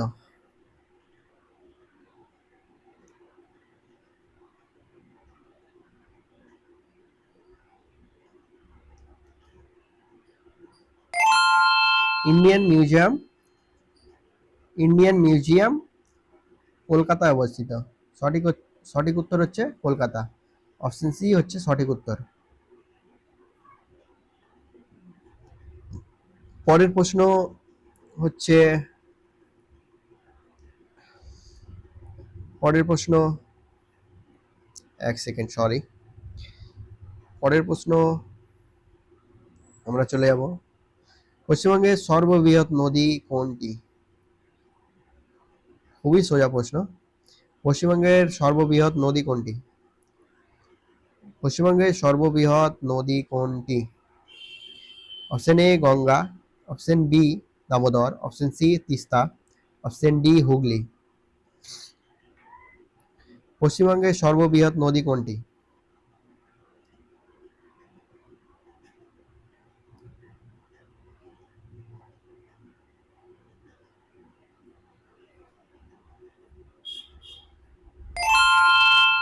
ইন্ডিয়ান মিউজিয়াম, ইন্ডিয়ান মিউজিয়াম কলকাতায় অবস্থিত। সঠিক সঠিক উত্তর হচ্ছে কলকাতা। অপশন সি হচ্ছে সঠিক উত্তর। পরের প্রশ্ন হচ্ছে, পরের প্রশ্ন, এক সেকেন্ড সরি, পরের প্রশ্ন আমরা চলে যাব। পশ্চিমবঙ্গের সর্ববৃহৎ নদী কোনটি? খুবই সোজা প্রশ্ন। পশ্চিমবঙ্গের সর্ববৃহৎ নদী কোনটি? পশ্চিমবঙ্গের সর্ববৃহৎ নদী কোনটি? Option A Ganga, option B Damodar, option C Teesta, option D Hooghly. পশ্চিমবঙ্গের সর্ববৃহৎ নদী কোনটি?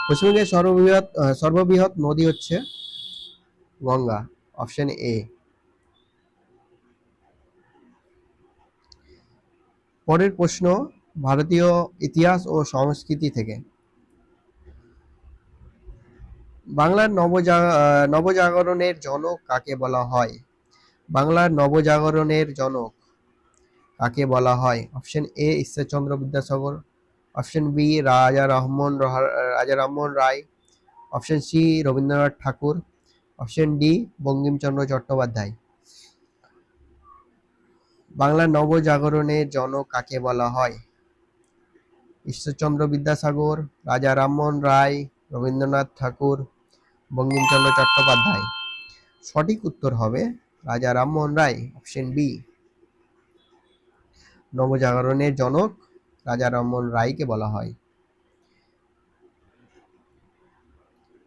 পশ্চিমবঙ্গের সর্ববৃহৎ নদী হচ্ছে গঙ্গা। Option A. পরের প্রশ্ন, ভারতীয় ইতিহাস ও সংস্কৃতি থেকে। বাংলার নবজাগরণের জনক কাকে বলা হয়? বাংলার নবজাগরণের জনক কাকে বলা হয়? Option A Ishwarchandra Vidyasagar, option B Raja Rammohan Roy, option C Rabindranath Tagore, option D Bankimchandra Chattopadhyay. বাংলার নবজাগরণের জনক কাকে বলা হয়? ঈশ্বরচন্দ্র বিদ্যাসাগর, রাজা রামমোহন রায়, রবীন্দ্রনাথ ঠাকুর, বঙ্কিমচন্দ্র চট্টোপাধ্যায়। সঠিক উত্তর হবে রাজা রামমোহন রায়, অপশন বি। নবজাগরণের জনক রাজা রামমোহন রায়কে বলা হয়।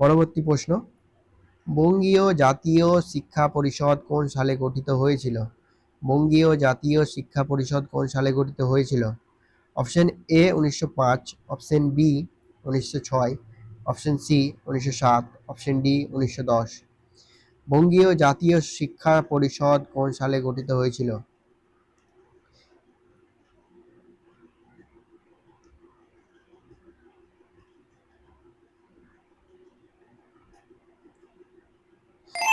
পরবর্তী প্রশ্ন, বঙ্গীয় জাতীয় শিক্ষা পরিষদ কোন সালে গঠিত হয়েছিল? বঙ্গীয় জাতীয় শিক্ষা পরিষদ কোন সালে গঠিত হয়েছিল? Option A 1905, option B 1906, option C 1907, option D 1910। বঙ্গীয় জাতীয় শিক্ষা পরিষদ কোন সালে গঠিত হয়েছিল?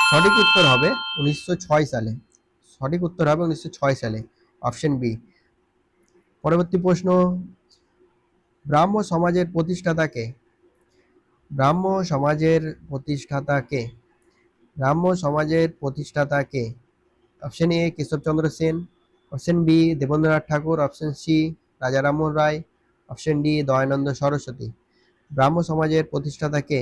সঠিক উত্তর হবে 1906 সালে। সঠিক উত্তর হবে 1906 সালে, অপশন বি। পরবর্তী প্রশ্ন, ব্রাহ্ম সমাজের প্রতিষ্ঠাতা কে? ব্রাহ্ম সমাজের প্রতিষ্ঠাতা কে? ব্রাহ্ম সমাজের প্রতিষ্ঠাতা কে? Option A Keshabchandra Sen, option B Debendranath Thakur, option C Raja Rammohan Roy, option D Dayananda Saraswati. Brahmo সমাজের প্রতিষ্ঠাতা কে?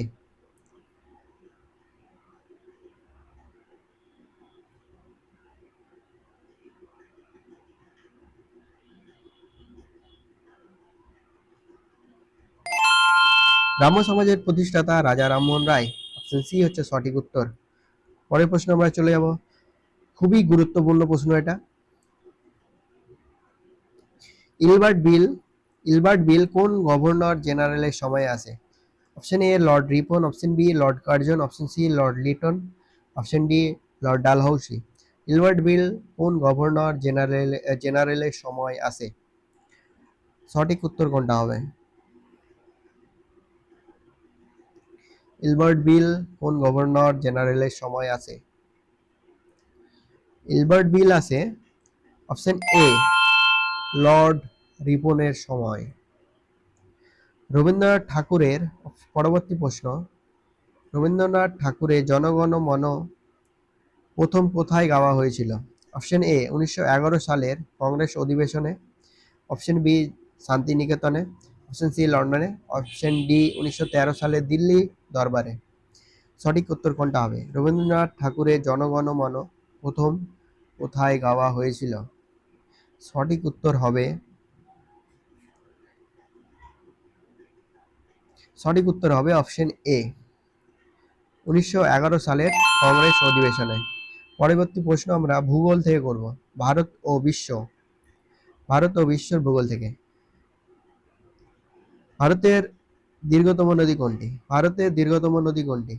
ব্রাহ্ম সমাজের প্রতিষ্ঠাতা রাজা রামমোহন রায়। অপশন সি হচ্ছে সঠিক উত্তর। পরের প্রশ্ন আমরা চলে যাব, খুবই গুরুত্বপূর্ণ প্রশ্ন এটা। ইলবার্ট বিল কোন গভর্নর জেনারেলের সময় আসে? Option A lord Ripon, option B lord Curzon, option C lord Lytton, option D lord Dalhousie. Ilbert bill কোন গভর্নর জেনারেলের সময় আসে? সঠিক উত্তর কোনটা হবে? ইলবার্ট বিল কোন গভর্নর জেনারেলের সময় আসে? ইলবার্ট বিল আসে অপশন এ লর্ড রিপনের সময়। রবীন্দ্রনাথ ঠাকুরের পরবর্তী প্রশ্ন, রবীন্দ্রনাথ ঠাকুরের জনগণ মন প্রথম কোথায় গাওয়া হয়েছিল? অপশন এ 1911 সালের কংগ্রেস অধিবেশনে, অপশন বি শান্তিনিকেতনে, অপশন সি লন্ডনে, অপশন ডি 1913 সালে দিল্লি দরবারে। সঠিক উত্তর কোনটা হবে? রবীন্দ্রনাথ ঠাকুরের জনগণ মন প্রথম কোথায় গাওয়া হয়েছিল? সঠিক উত্তর হবে, সঠিক উত্তর হবে অপশন এ 1911 সালের কংগ্রেস অধিবেশনে। পরবর্তী প্রশ্ন আমরা ভূগোল থেকে করব, ভারত ও বিশ্ব, ভারত ও বিশ্বের ভূগোল থেকে। ভারতের দীর্ঘতম নদী কোনটি? ভারতের দীর্ঘতম নদী কোনটি?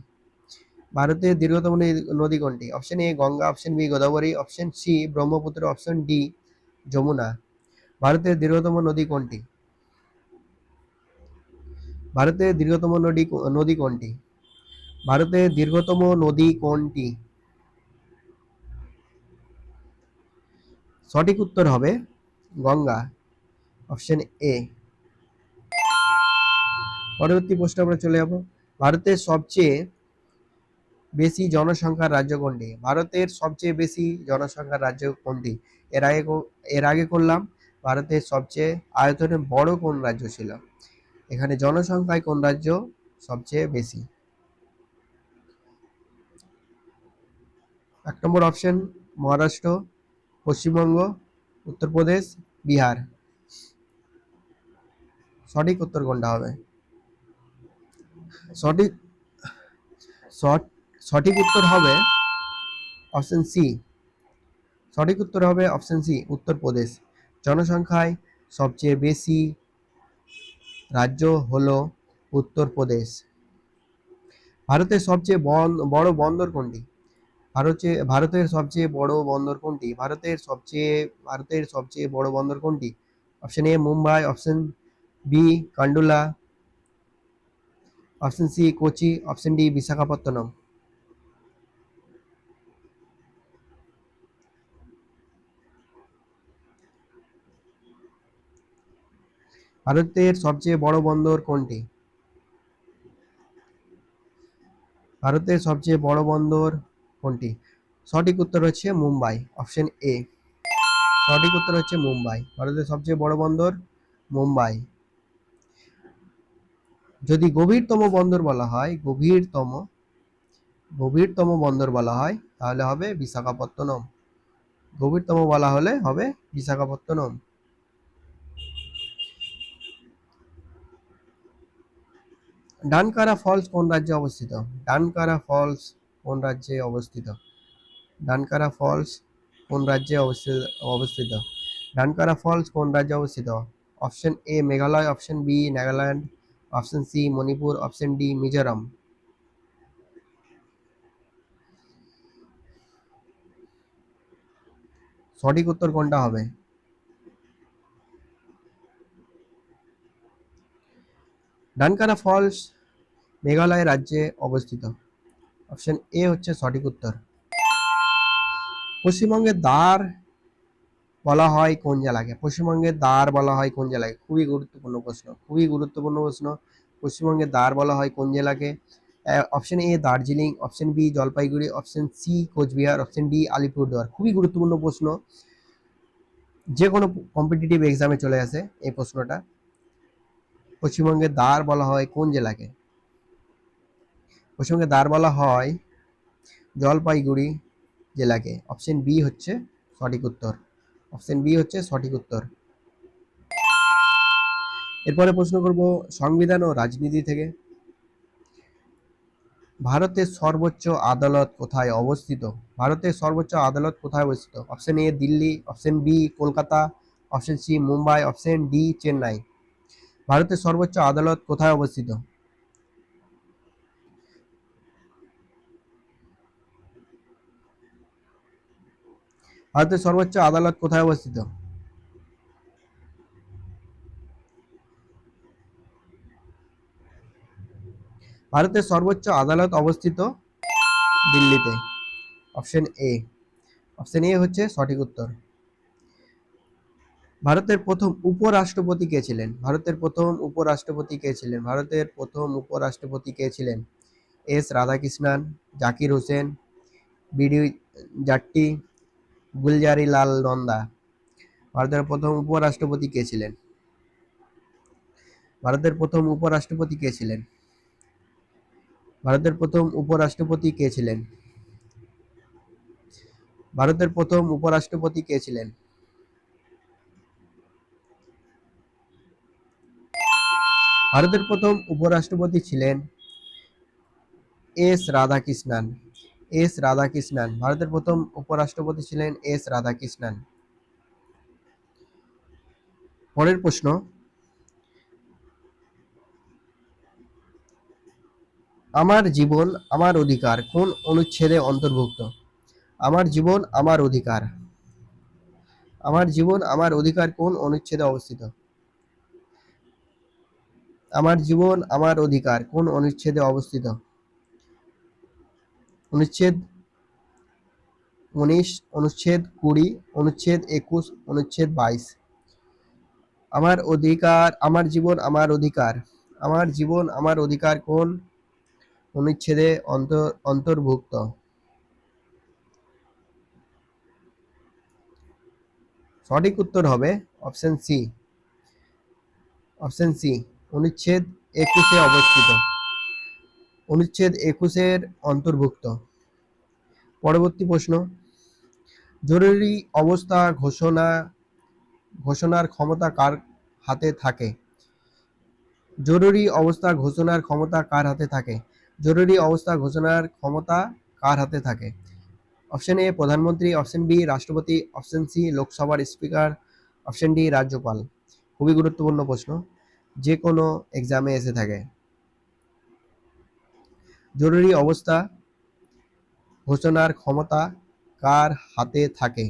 ভারতের দীর্ঘতম নদী কোনটি? Option A Ganga, option B Godavari, option C Brahmaputra, option D Yamuna. ভারতের দীর্ঘতম নদী কোনটি? ভারতের দীর্ঘতম নদী কোনটি? ভারতের দীর্ঘতম নদী কোনটি? সঠিক উত্তর হবে গঙ্গা, অপশন এ। পরবর্তী প্রশ্ন আমরা চলে যাব, ভারতের সবচেয়ে বেশি জনসংখ্যার রাজ্য কোনটি? ভারতের সবচেয়ে বেশি জনসংখ্যার রাজ্য কোনটি? এর আগে করলাম ভারতের সবচেয়ে আয়তনে বড় কোন রাজ্য ছিল। এখানে জনসংখ্যায় কোন রাজ্য সবচেয়ে বেশি? 1 নম্বর অপশন মহারাষ্ট্র, পশ্চিমবঙ্গ, উত্তরপ্রদেশ, বিহার। সঠিক উত্তর কোনটা হবে? সঠিক সঠিক উত্তর হবে অপশন সি। সঠিক উত্তর হবে অপশন সি উত্তরপ্রদেশ। জনসংখ্যায় সবচেয়ে বেশি রাজ্য হলো উত্তরপ্রদেশ। ভারতের সবচেয়ে বড় বন্দর কোনটি? ভারতের সবচেয়ে বড় বন্দর কোনটি? ভারতের সবচেয়ে বড় বন্দর কোনটি? Option A Mumbai, option B Kandla, option C Kochi, option D Visakhapatnam. ভারতের সবচেয়ে বড় বন্দর কোনটি? ভারতের সবচেয়ে বড় বন্দর কোনটি? সঠিক উত্তর হচ্ছে মুম্বাই, অপশন এ। সঠিক উত্তর হচ্ছে মুম্বাই। ভারতের সবচেয়ে বড় বন্দর মুম্বাই। যদি গভীরতম বন্দর বলা হয়, গভীরতম বন্দর বলা হয় তাহলে হবে বিশাখাপত্তনম। গভীরতম বলা হলে হবে বিশাখাপত্তনম। ডানকারা ফলস কোন রাজ্যে অবস্থিত? ডানকারা ফলস কোন রাজ্যে অবস্থিত? ডানকারা ফলস কোন রাজ্যে অবস্থিত? ডানকারা ফলস কোন রাজ্যে অবস্থিত? Option A Meghalaya, option B Nagaland, option C Manipur, option D Mizoram. সঠিক উত্তর কোনটা হবে? ডানকারা ফলস মেঘালয় রাজ্যে অবস্থিত। অপশন এ হচ্ছে সঠিক উত্তর। পশ্চিমবঙ্গের দ্বার বলা হয় কোন জেলাকে? পশ্চিমবঙ্গের দ্বার বলা হয় কোন জেলাকে? খুবই গুরুত্বপূর্ণ প্রশ্ন, খুবই গুরুত্বপূর্ণ প্রশ্ন। পশ্চিমবঙ্গের দ্বার বলা হয় কোন জেলাকে? Option A Darjeeling, option B Jalpaiguri, option C Coochbehar, option D Alipurduar. খুবই গুরুত্বপূর্ণ প্রশ্ন, যে কোনো কম্পিটিটিভ এক্সামে চলে আসে এই প্রশ্নটা। পশ্চিমবঙ্গের দ্বার বলা হয় কোন জেলাকে? পশ্চিমবঙ্গের দ্বার বলা হয় জলপাইগুড়ি জেলাকে। অপশন বি হচ্ছে সঠিক উত্তর। অপশন বি হচ্ছে সঠিক উত্তর। এরপরে প্রশ্ন করব সংবিধান ও রাজনীতি থেকে। ভারতের সর্বোচ্চ আদালত কোথায় অবস্থিত? ভারতের সর্বোচ্চ আদালত কোথায় অবস্থিত? Option A Delhi, option B Kolkata, option C Mumbai, option D Chennai. ভারতের সর্বোচ্চ আদালত কোথায় অবস্থিত? ভারতের সর্বোচ্চ আদালত কোথায় অবস্থিত? ভারতের সর্বোচ্চ আদালত অবস্থিত দিল্লিতে। Option A. অপশন এ হচ্ছে সঠিক উত্তর। ভারতের প্রথম উপরাষ্ট্রপতি কে ছিলেন? ভারতের প্রথম উপরাষ্ট্রপতি কে ছিলেন? ভারতের প্রথম উপরাষ্ট্রপতি কে ছিলেন? এস রাধাকৃষ্ণন, জাকির হোসেন, বিডি জাট্টি, গুলজারি লাল নন্দা। ভারতের প্রথম উপরাষ্ট্রপতি কে ছিলেন? ভারতের প্রথম উপরাষ্ট্রপতি কে ছিলেন? ভারতের প্রথম উপরাষ্ট্রপতি কে ছিলেন? ভারতের প্রথম উপরাষ্ট্রপতি কে ছিলেন? ভারতের প্রথম উপরাষ্ট্রপতি ছিলেন এস রাধাকৃষ্ণন। এস রাধাকৃষ্ণন। ভারতের প্রথম উপরাষ্ট্রপতি ছিলেন এস রাধাকৃষ্ণন। পরের প্রশ্ন, আমার জীবন আমার অধিকার কোন অনুচ্ছেদে অন্তর্ভুক্ত? আমার জীবন আমার অধিকার। আমার জীবন আমার অধিকার কোন অনুচ্ছেদে অবস্থিত? আমার জীবন আমার অধিকার কোন অনুচ্ছেদে অবস্থিত? অনুচ্ছেদ 19, অনুচ্ছেদ 20, অনুচ্ছেদ 21, অনুচ্ছেদ 22। আমার অধিকার, আমার জীবন আমার অধিকার, আমার জীবন আমার অধিকার কোন অনুচ্ছেদে অন্তর্ভুক্ত? সঠিক উত্তর হবে অপশন সি। অপশন সি, অনুচ্ছেদ 21-এ অবস্থিত। অনুচ্ছেদ 21-এর অন্তর্ভুক্ত। পরবর্তী প্রশ্ন, জরুরি অবস্থা ঘোষণার ক্ষমতা কার হাতে থাকে? জরুরি অবস্থা ঘোষণার ক্ষমতা কার হাতে থাকে? জরুরি অবস্থা ঘোষণার ক্ষমতা কার হাতে থাকে? অপশন এ প্রধানমন্ত্রী, অপশন বি রাষ্ট্রপতি, অপশন সি লোকসভার স্পিকার, অপশন ডি রাজ্যপাল। খুবই গুরুত্বপূর্ণ প্রশ্ন, যে কোনো এক্সামে এসে থাকে। জরুরি অবস্থা ঘোষণার ক্ষমতা কার হাতে থাকে?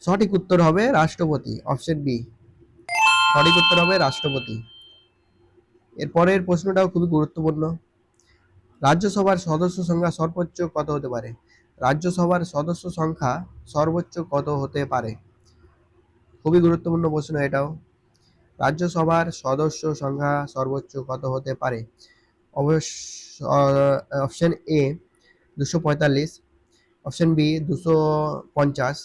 সঠিক উত্তর হবে রাষ্ট্রপতি। অপশন বি, সঠিক উত্তর হবে রাষ্ট্রপতি। এরপরের প্রশ্নটাও খুবই গুরুত্বপূর্ণ, রাজ্যসভার সদস্য সংখ্যা সর্বোচ্চ কত হতে পারে? রাজ্যসভার সদস্য সংখ্যা সর্বোচ্চ কত হতে পারে? খুবই গুরুত্বপূর্ণ প্রশ্ন এটাও। রাজ্যসভার সদস্য সংখ্যা সর্বোচ্চ কত হতে পারে? Option A 245, option B 250,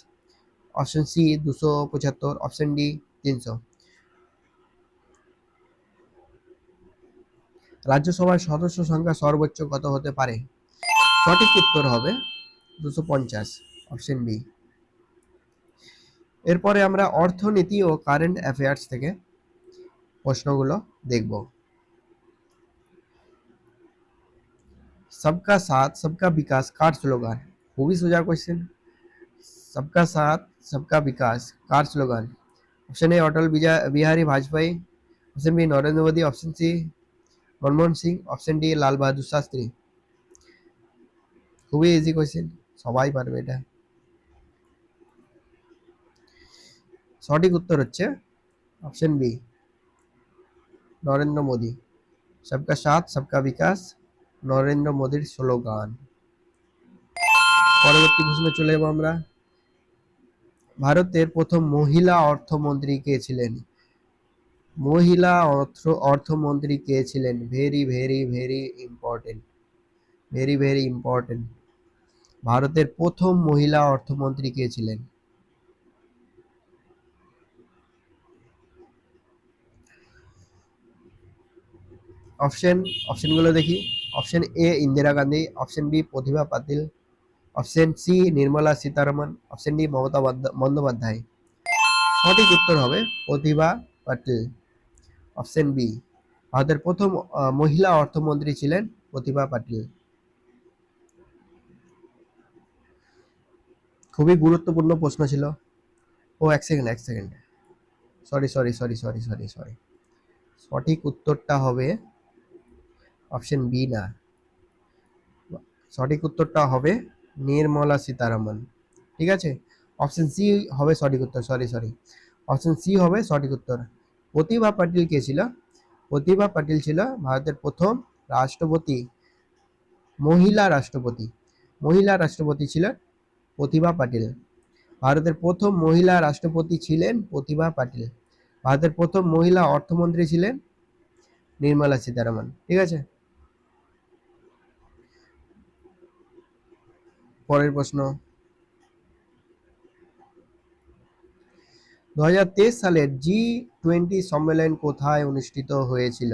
option C 275, option D 300। রাজ্যসভার সদস্য সংখ্যা সর্বোচ্চ কত হতে পারে? সঠিক উত্তর হবে 250, অপশন বি। এরপরে আমরা অর্থনীতি ও কারেন্ট অ্যাফেয়ার্স থেকে প্রশ্নগুলো দেখব। सबका साथ सबका विकास কার স্লোগান? খুবই সোজা কোয়েশ্চেন। सबका साथ सबका विकास কার স্লোগান? Option A Atal Bihari Vajpayee, option B Narendra Modi, option C Manmohan Singh, option D Lal Bahadur Shastri. খুবই ইজি কোয়েশ্চেন, সবাই পারবে এটা। সঠিক উত্তর হচ্ছে অপশন বি নরেন্দ্র মোদী। सबका साथ सबका विकास নরেন্দ্র মোদীর স্লোগান। পরবর্তী প্রশ্নে চলে যাব আমরা, ভারতের প্রথম মহিলা অর্থমন্ত্রী কে ছিলেন? মহিলা অর্থমন্ত্রী কে ছিলেন? Very very very important, very very important. ভারতের প্রথম মহিলা অর্থমন্ত্রী কে ছিলেন? অপশনগুলো দেখি। Option A Indira Gandhi, option B Pratibha Patil, option C Nirmala Sitharaman, option D Mamata Bandyopadhyay. সঠিক উত্তর হবে প্রতিভা পাতিল, অপশন বি। ভারতের প্রথম মহিলা অর্থমন্ত্রী ছিলেন প্রতিভা পাটিল। খুবই গুরুত্বপূর্ণ প্রশ্ন ছিল। ও এক সেকেন্ড, সরি। সঠিক উত্তরটা হবে অপশন বি না, সঠিক উত্তরটা হবে নির্মলা সীতারামন। ঠিক আছে, অপশন সি হবে সঠিক উত্তর। সরি, অপশন সি হবে সঠিক উত্তর। প্রতিভা পাটিল কে ছিল? প্রতিভা পাটিল ছিল ভারতের প্রথম রাষ্ট্রপতি, মহিলা রাষ্ট্রপতি। মহিলা রাষ্ট্রপতি ছিলেন প্রতিভা পাটিল। ভারতের প্রথম মহিলা রাষ্ট্রপতি ছিলেন প্রতিভা পাটিল। ভারতের প্রথম মহিলা অর্থমন্ত্রী ছিলেন নির্মলা সীতারামন। ঠিক আছে, পরের প্রশ্ন। 2023 সালের G20 সম্মেলন কোথায় অনুষ্ঠিত হয়েছিল?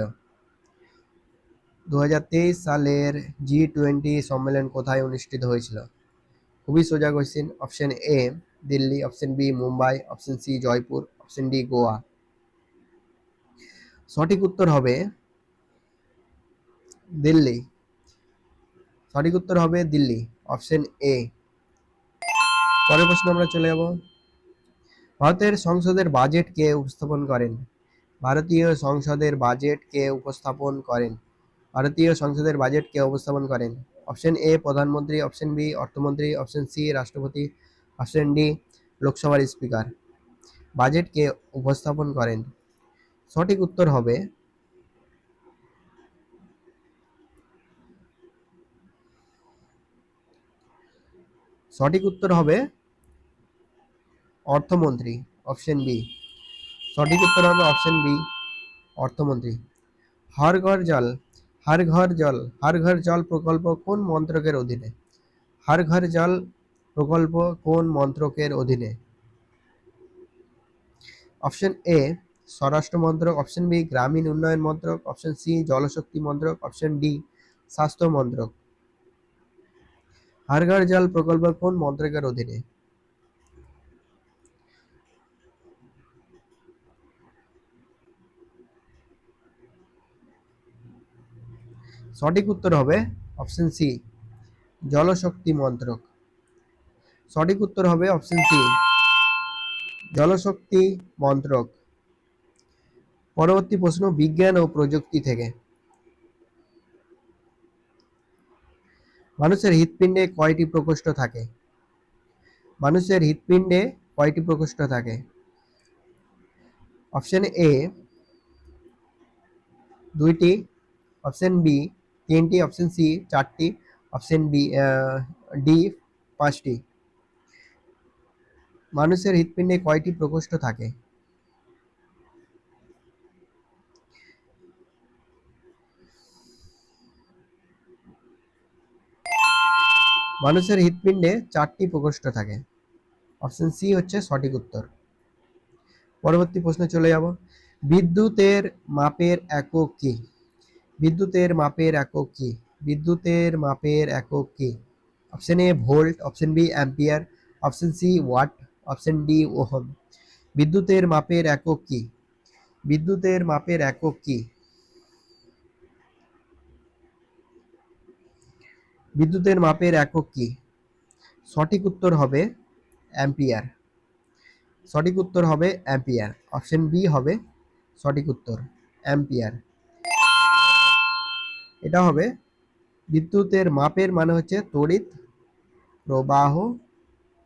2023 সালের G20 সম্মেলন কোথায় অনুষ্ঠিত হয়েছিল? খুবই সোজা question. Option A Delhi, option B Mumbai, option C Jaipur, option D Goa. সঠিক উত্তর হবে দিল্লি। সঠিক উত্তর হবে দিল্লি, অপশন এ। পরের প্রশ্ন আমরা চলে যাব। ভারতের সংসদের বাজেট কে উপস্থাপন করেন? ভারতীয় সংসদের বাজেট কে উপস্থাপন করেন? ভারতীয় সংসদের বাজেট কে উপস্থাপন করেন? অপশন এ প্রধানমন্ত্রী, অপশন বি অর্থমন্ত্রী, অপশন সি রাষ্ট্রপতি, অপশন ডি লোকসভার স্পিকার। বাজেট কে উপস্থাপন করেন? সঠিক উত্তর হবে অর্থমন্ত্রী, অপশন বি। সঠিক উত্তর হবে অপশন বি অর্থমন্ত্রী। হর ঘর জল, হর ঘর জল প্রকল্প কোন মন্ত্রকের অধীনে? হর ঘর জল প্রকল্প কোন মন্ত্রকের অধীনে? অপশন এ স্বরাষ্ট্র মন্ত্রক, অপশন বি গ্রামীণ উন্নয়ন মন্ত্রক, অপশন সি জলশক্তি মন্ত্রক, অপশন ডি স্বাস্থ্য মন্ত্রক। হর ঘর জল প্রকল্প কোন মন্ত্রকের অধীনে? সঠিক উত্তর হবে অপশন সি জলশক্তি মন্ত্রক। সঠিক উত্তর হবে অপশন সি জলশক্তি মন্ত্রক। পরবর্তী প্রশ্ন বিজ্ঞান ও প্রযুক্তি থেকে। মানুষের হৃৎপিণ্ডে কয়টি প্রকোষ্ঠ থাকে? মানুষের হৃৎপিণ্ডে কয়টি প্রকোষ্ঠ থাকে? অপশন এ 2টি, অপশন বি 3টি, অপশন সি 4টি, অপশন বি ডি 5টি। মানুষের হৃৎপিণ্ডে কয়টি প্রকোষ্ঠ থাকে? মানুষের হৃৎপিণ্ডে 4টি প্রকোষ্ঠ থাকে। অপশন সি হচ্ছে সঠিক উত্তর। পরবর্তী প্রশ্নে চলে যাব। বিদ্যুতের মাপের একক কি? বিদ্যুতের মাপের একক কি? বিদ্যুতের মাপের একক কি? Option A volt, option B ampere, option C watt, option D ohm. বিদ্যুতের মাপের একক কি? বিদ্যুতের মাপের একক কি? বিদ্যুতের মাপের একক কি? সঠিক উত্তর হবে অ্যাম্পিয়ার। সঠিক উত্তর হবে অ্যাম্পিয়ার, অপশন বি হবে সঠিক উত্তর অ্যাম্পিয়ার। এটা হবে বিদ্যুতের মাপের মানে হচ্ছে তড়িৎ প্রবাহ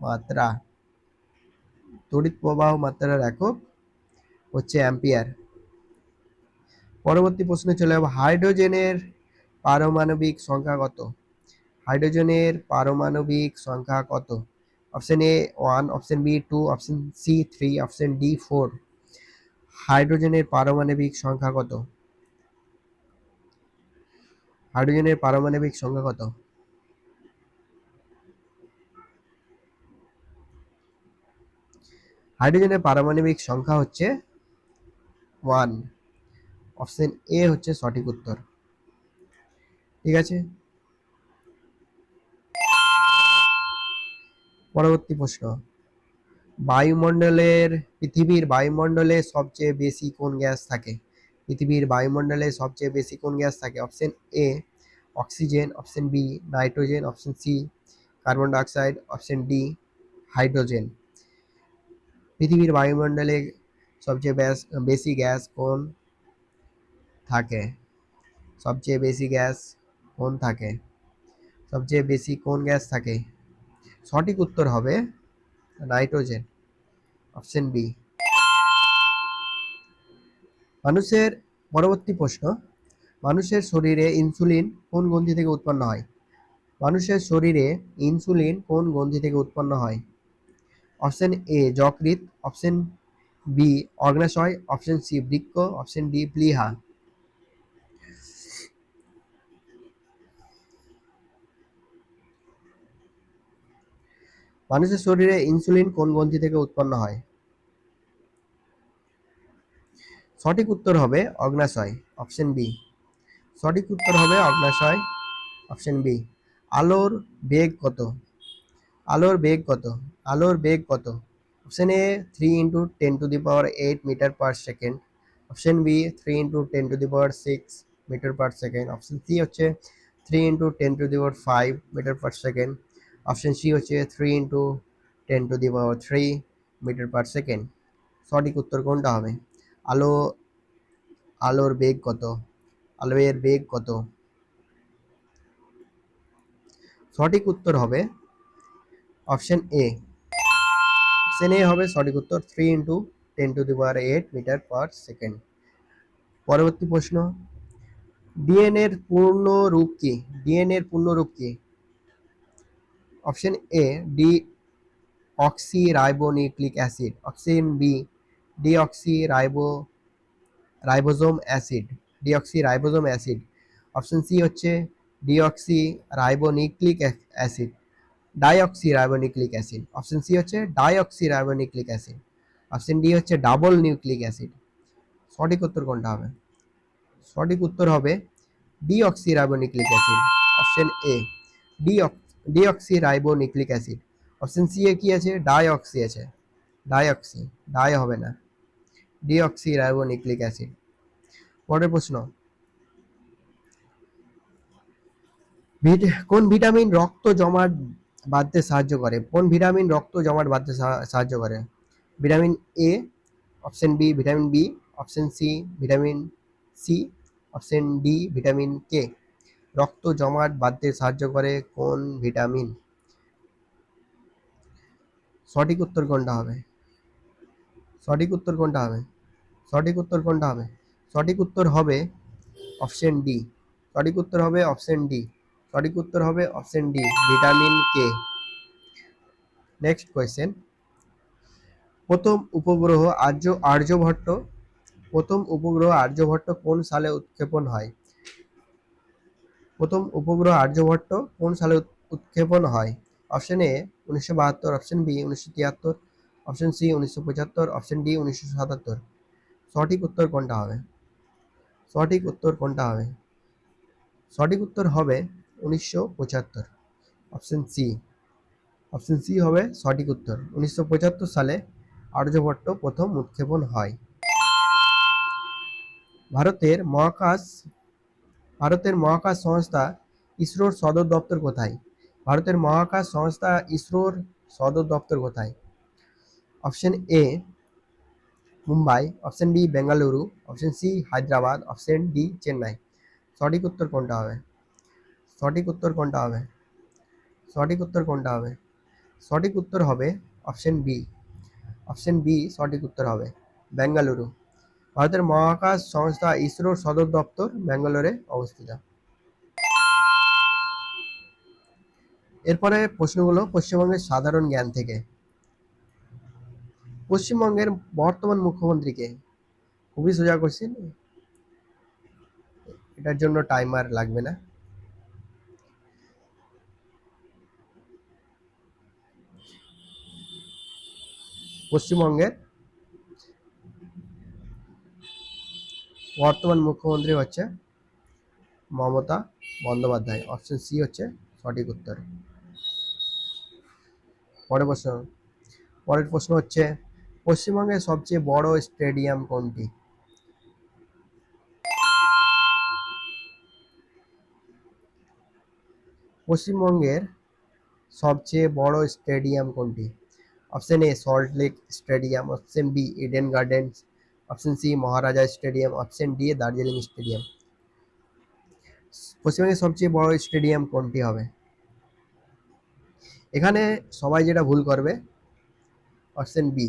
মাত্রা। তড়িৎ প্রবাহ মাত্রার একক হচ্ছে অ্যাম্পিয়ার। পরবর্তী প্রশ্নে চলে যাব। হাইড্রোজেনের পারমাণবিক সংখ্যা কত? হাইড্রোজেনের পারমাণবিক সংখ্যা কত? Option A 1, option B 2, option C 3, option D 4। হাইড্রোজেনের পারমাণবিক সংখ্যা কত? হাইড্রোজেনের পারমাণবিক সংখ্যা কত? হাইড্রোজেনের পারমাণবিক সংখ্যা হচ্ছে 1। অপশন এ হচ্ছে সঠিক উত্তর। ঠিক আছে, পরবর্তী প্রশ্ন। পৃথিবীর বায়ুমণ্ডলে সবচেয়ে বেশি কোন গ্যাস থাকে? পৃথিবীর বায়ুমণ্ডলে সবচেয়ে বেশি কোন গ্যাস থাকে? Option A oxygen, option B nitrogen, option C carbon dioxide, option D hydrogen. পৃথিবীর বায়ুমণ্ডলে সবচেয়ে বেশি গ্যাস কোন থাকে? সবচেয়ে বেশি গ্যাস কোন থাকে? সবচেয়ে বেশি কোন গ্যাস থাকে? সঠিক উত্তর হবে নাইট্রোজেন, অপশন বি। মানুষের পরবর্তী প্রশ্ন, মানুষের শরীরে ইনসুলিন কোন গ্রন্থি থেকে উৎপন্ন হয়? মানুষের শরীরে ইনসুলিন কোন গ্রন্থি থেকে উৎপন্ন হয়? অপশন এ যকৃৎ, অপশন বি অগ্ন্যাশয়, অপশন সি বৃক্ক, অপশন ডি প্লীহা। মানুষের শরীরে ইনসুলিন কোন গ্রন্থি থেকে উৎপন্ন হয়? সঠিক উত্তর হবে অগ্ন্যাশয়, অপশন বি। সঠিক উত্তর হবে অগ্ন্যাশয়, অপশন বি। আলোর বেগ কত? আলোর বেগ কত? আলোর বেগ কত? Option A 3 × 10⁸ metre per second, option B 3 × 10⁶ metre per second, option C হচ্ছে 3 × 10⁵ metre per second, option C হচ্ছে 3 × 10⁻³ মিটার পার সেকেন্ড। সঠিক উত্তর কোনটা হবে? আলো আলোর বেগ কত? আলোর বেগ কত? সঠিক উত্তর হবে অপশন এ। অপশন এ হবে সঠিক উত্তর, 3 × 10⁸ মিটার পার সেকেন্ড। পরবর্তী প্রশ্ন, ডিএনএ এর পূর্ণ রূপ কি? ডিএনএ এর পূর্ণ রূপ কি? Option A deoxy ribonucleic acid, option B deoxy ribosome acid, deoxy ribosome acid, option C হচ্ছে deoxy ribonucleic acid, dioxy ribonucleic acid, option C হচ্ছে dioxy ribonucleic acid, option D হচ্ছে ডাবল নিউক্লিক অ্যাসিড। সঠিক উত্তর কোনটা হবে? সঠিক উত্তর হবে deoxy ribonucleic acid, option A deoxy ribonucleic acid. Option C এ কি আছে? ডাইঅক্সি আছে, ডাইঅক্সি, ডাই হবে না, ডিঅক্সি রাইবোনিউক্লিক অ্যাসিড। পরের প্রশ্ন, কোন ভিটামিন রক্ত জমাট বাঁধতে সাহায্য করে? কোন ভিটামিন রক্ত জমাট বাঁধতে সাহায্য করে? Vitamin A, option B vitamin B, option C vitamin C, option D vitamin K. রক্ত জমাট বাঁধতে সাহায্য করে কোন ভিটামিন? সঠিক উত্তর কোনটা হবে? সঠিক উত্তর কোনটা হবে? সঠিক উত্তর কোনটা হবে? সঠিক উত্তর হবে অপশন ডি। সঠিক উত্তর হবে অপশন ডি। সঠিক উত্তর হবে অপশন ডি, ভিটামিন কে। নেক্সট কোয়েশ্চেন, প্রথম উপগ্রহ আর্যভট্ট প্রথম উপগ্রহ আর্যভট্ট কোন সালে উৎক্ষেপণ হয়? প্রথম উপগ্রহ আর্যভট্ট কোন সালে উৎক্ষেপণ হয়? Option A 1972, option B 1973, option C 1975, option D 1977। সঠিক উত্তর কোনটা হবে? সঠিক উত্তর কোনটা হবে? সঠিক উত্তর হবে 1975, অপশন সি। অপশন সি হবে সঠিক উত্তর, 1975 সালে আর্যভট্ট প্রথম উৎক্ষেপণ হয়। ভারতের মহাকাশ সংস্থা ইসরোর সদর দপ্তর কোথায়? ভারতের মহাকাশ সংস্থা ইসরোর সদর দপ্তর কোথায়? Option A Mumbai, option B Bengaluru, option C Hyderabad, option D Chennai. সঠিক উত্তর কোনটা হবে? সঠিক উত্তর কোনটা হবে? সঠিক উত্তর কোনটা হবে? সঠিক উত্তর হবে অপশন বি। অপশন বি সঠিক উত্তর হবে, বেঙ্গালুরু। ভারতের মহাকাশ সংস্থা ইসরোর সদর দপ্তর ব্যাঙ্গালোরে অবস্থিত। এরপরে প্রশ্নগুলো পশ্চিমবঙ্গের সাধারণ জ্ঞান থেকে। পশ্চিমবঙ্গের বর্তমান মুখ্যমন্ত্রী কে? খুবই সোজা কোশ্চেন, এটার জন্য টাইমার লাগবে না। পশ্চিমবঙ্গের বর্তমান মুখ্যমন্ত্রী হচ্ছে মমতা বন্দ্যোপাধ্যায়, অপশন সি হচ্ছে সঠিক উত্তর। পরের প্রশ্ন হচ্ছে, পশ্চিমবঙ্গের সবচেয়ে বড় স্টেডিয়াম কোনটি? পশ্চিমবঙ্গের সবচেয়ে বড় স্টেডিয়াম কোনটি? Option A salt lake stadium, option B Eden gardens, option C Maharaja stadium, option D Darjeeling stadium. পশ্চিমবঙ্গের সবচেয়ে বড় স্টেডিয়াম কোনটি হবে? এখানে সবাই যেটা ভুল করবে অপশন বি,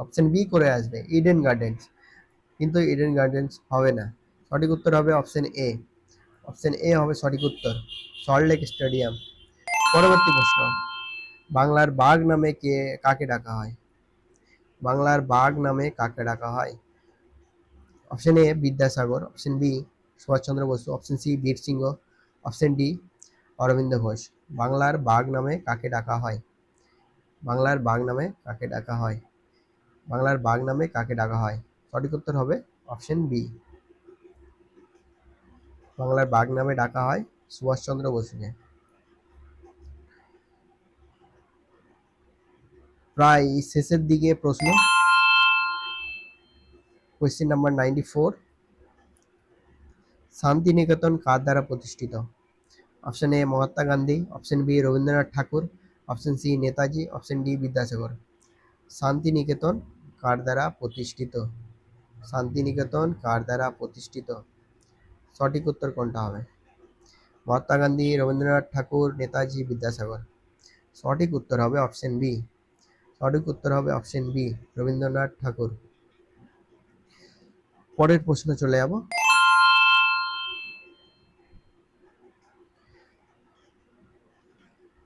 অপশন বি করে আসবে ইডেন গার্ডেন্স, কিন্তু ইডেন গার্ডেন্স হবে না। সঠিক উত্তর হবে অপশন এ, অপশন এ হবে সঠিক উত্তর, সল্ট লেক স্টেডিয়াম। পরবর্তী প্রশ্ন, বাংলার বাঘ নামে কাকে ডাকা হয়? বাংলার বাঘ নামে কাকে ডাকা হয়? Option A Vidyasagar, option B Subhashchandra Basu, option C Bir Singha, option D Aurobindo Ghosh. বাংলার বাঘ নামে কাকে ডাকা হয়? বাংলার বাঘ নামে কাকে ডাকা হয়? বাংলার বাঘ নামে কাকে ডাকা হয়? সঠিক উত্তর হবে অপশন বি, বাংলার বাঘ নামে ডাকা হয় সুভাষচন্দ্র বসুকে। প্রায় শেষের দিকে প্রশ্ন, কোয়েশ্চেন নাম্বার 94, শান্তিনিকেতন কার দ্বারা প্রতিষ্ঠিত? Option A Mahatma Gandhi, option B Rabindranath Tagore, option C Netaji, option D Vidyasagar. Shantiniketan কার দ্বারা প্রতিষ্ঠিত? শান্তিনিকেতন কার দ্বারা প্রতিষ্ঠিত? সঠিক উত্তর কোনটা হবে? মহাত্মা গান্ধী, রবীন্দ্রনাথ ঠাকুর, নেতাজি, বিদ্যাসাগর। সঠিক উত্তর হবে অপশন বি, সঠিক উত্তর হবে অপশন বি রবীন্দ্রনাথ ঠাকুর। পরের প্রশ্ন চলে যাব।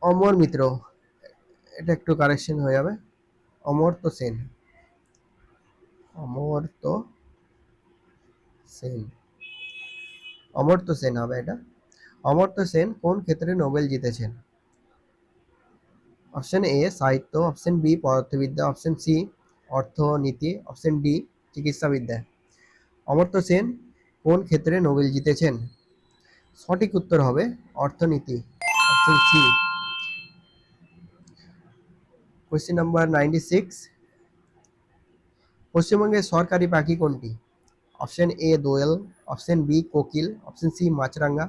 অমর মিত্র, এটা একটু কারেকশন হয়ে যাবে, অমর্ত্য সেন, অমর্ত্য সেন, অমর্ত্য সেন হবে এটা। অমর্ত্য সেন কোন ক্ষেত্রে নোবেল জিতেছেন? অপশন এ সাহিত্য, অপশন বি পদার্থবিদ্যা, অপশন সি অর্থনীতি, অপশন ডি চিকিৎসাবিদ্যা। অমর্ত্য সেন কোন ক্ষেত্রে নোবেল জিতেছেন? সঠিক উত্তর হবে অর্থনীতি, অপশন সি। কোয়েশ্চেন নাম্বার 96, পশ্চিমবঙ্গের সরকারি পাখি কোনটি? অপশন এ দোয়েল, অপশন বি কোকিল, অপশন সি মাছরাঙা,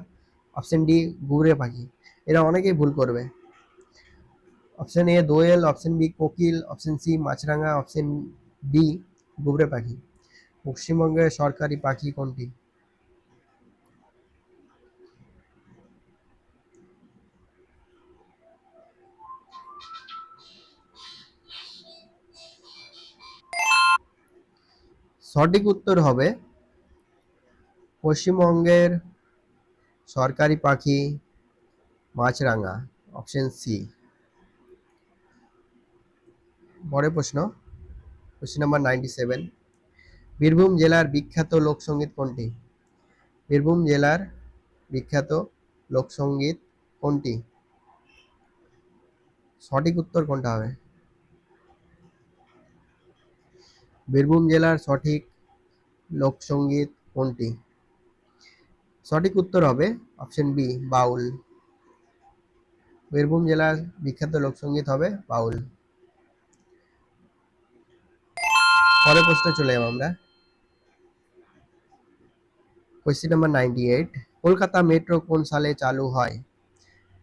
অপশন ডি গুবরে পাখি। এরা অনেকেই ভুল করবে। অপশন এ দোয়েল, অপশন বি কোকিল, অপশন সি মাছরাঙা, অপশন ডি গুবরে পাখি। পশ্চিমবঙ্গের সরকারি পাখি কোনটি? সঠিক উত্তর হবে পশ্চিমবঙ্গের সরকারি পাখি মাছরাঙা, অপশন সি। পরের প্রশ্ন, কোশ্চেন নাম্বার 97, বীরভূম জেলার বিখ্যাত লোকসঙ্গীত কোনটি? বীরভূম জেলার বিখ্যাত লোকসঙ্গীত কোনটি? সঠিক উত্তর কোনটা হবে? বীরভূম জেলার সঠিক লোকসঙ্গীত কোনটি? সঠিক উত্তর হবে অপশন বি বাউল। বীরভূম জেলার বিখ্যাত লোকসঙ্গীত হবে বাউল। পরের প্রশ্নে চলে যাব আমরা। কোয়েশ্চেন নাম্বার 98, কলকাতা মেট্রো কোন সালে চালু হয়?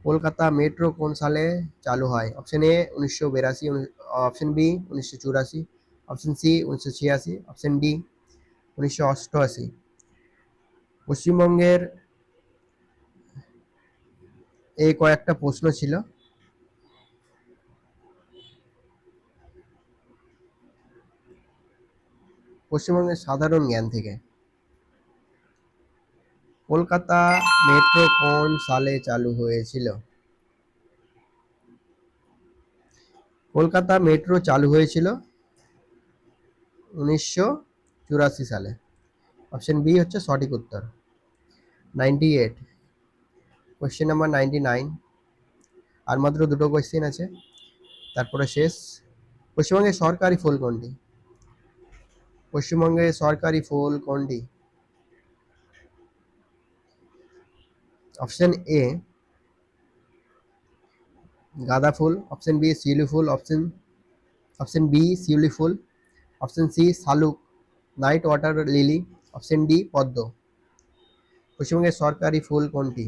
কলকাতা মেট্রো কোন সালে চালু হয়? Option A 1982, option B 1984, option C 1986, option D 1988। পশ্চিমবঙ্গের এই কয়েকটা প্রশ্ন ছিল, পশ্চিমবঙ্গের সাধারণ জ্ঞান থেকে। কলকাতা মেট্রো কোন সালে চালু হয়েছিল? কলকাতা মেট্রো চালু হয়েছিল 1984 সালে। অপশন বি হচ্ছে সঠিক উত্তর। 98, কোয়েশ্চেন নাম্বার 99, আর মাত্র দুটো কোয়েশ্চেন আছে, তারপরে শেষ। পশ্চিমবঙ্গের সরকারি ফুল কোনটি? পশ্চিমবঙ্গের সরকারি ফুল কোনটি? অপশন এ গাঁদা ফুল, অপশন বি শিউলি ফুল, অপশন বি শিউলি ফুল, অপশন সি শালুক, night water lily, option D পদ্ম। পশ্চিমবঙ্গের সরকারি ফুল কোনটি?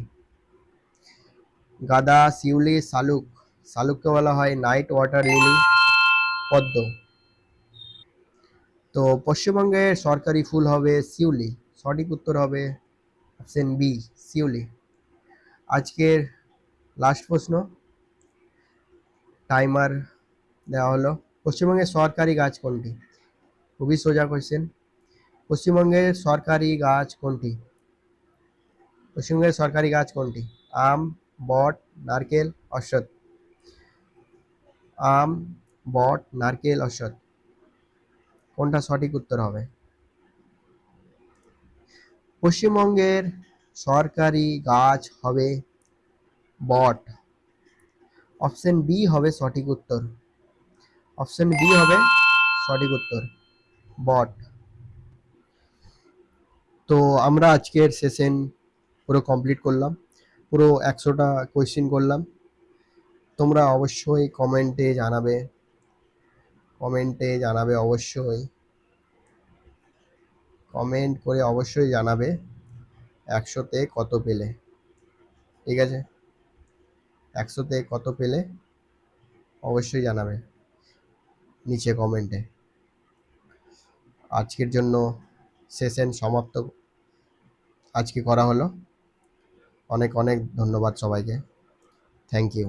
গাদা, শিউলি, শালুক। শালুককে বলা হয় নাইট ওয়াটার লিলি, পদ্ম। তো পশ্চিমবঙ্গের সরকারি ফুল হবে শিউলি। সঠিক উত্তর হবে অপশন বি, শিউলি। আজকের লাস্ট প্রশ্ন, টাইমার দেওয়া হলো। পশ্চিমবঙ্গের সরকারি গাছ কোনটি? খুবই সোজা কোয়েশ্চেন। পশ্চিমবঙ্গের সরকারি গাছ কোনটি? পশ্চিমবঙ্গের সরকারি গাছ কোনটি? আম, বট, নারকেল, অশ্বত্থ। আম, বট, নারকেল, অশ্বত্থ, কোনটা সঠিক উত্তর হবে? পশ্চিমবঙ্গের সরকারি গাছ হবে বট। অপশন বি হবে সঠিক উত্তর। অপশন বি হবে সঠিক উত্তর, বট। তো আমরা আজকের সেশন পুরো কমপ্লিট করলাম, পুরো 100টা কোয়েশ্চেন করলাম। তোমরা অবশ্যই কমেন্টে জানাবে অবশ্যই, কমেন্ট করে অবশ্যই জানাবে 100তে কত পেলে। ঠিক আছে, 100তে কত পেলে অবশ্যই জানাবে নিচে কমেন্টে। আজকের জন্য সেশন সমাপ্ত আজকে করা হলো। অনেক অনেক ধন্যবাদ সবাইকে। Thank you.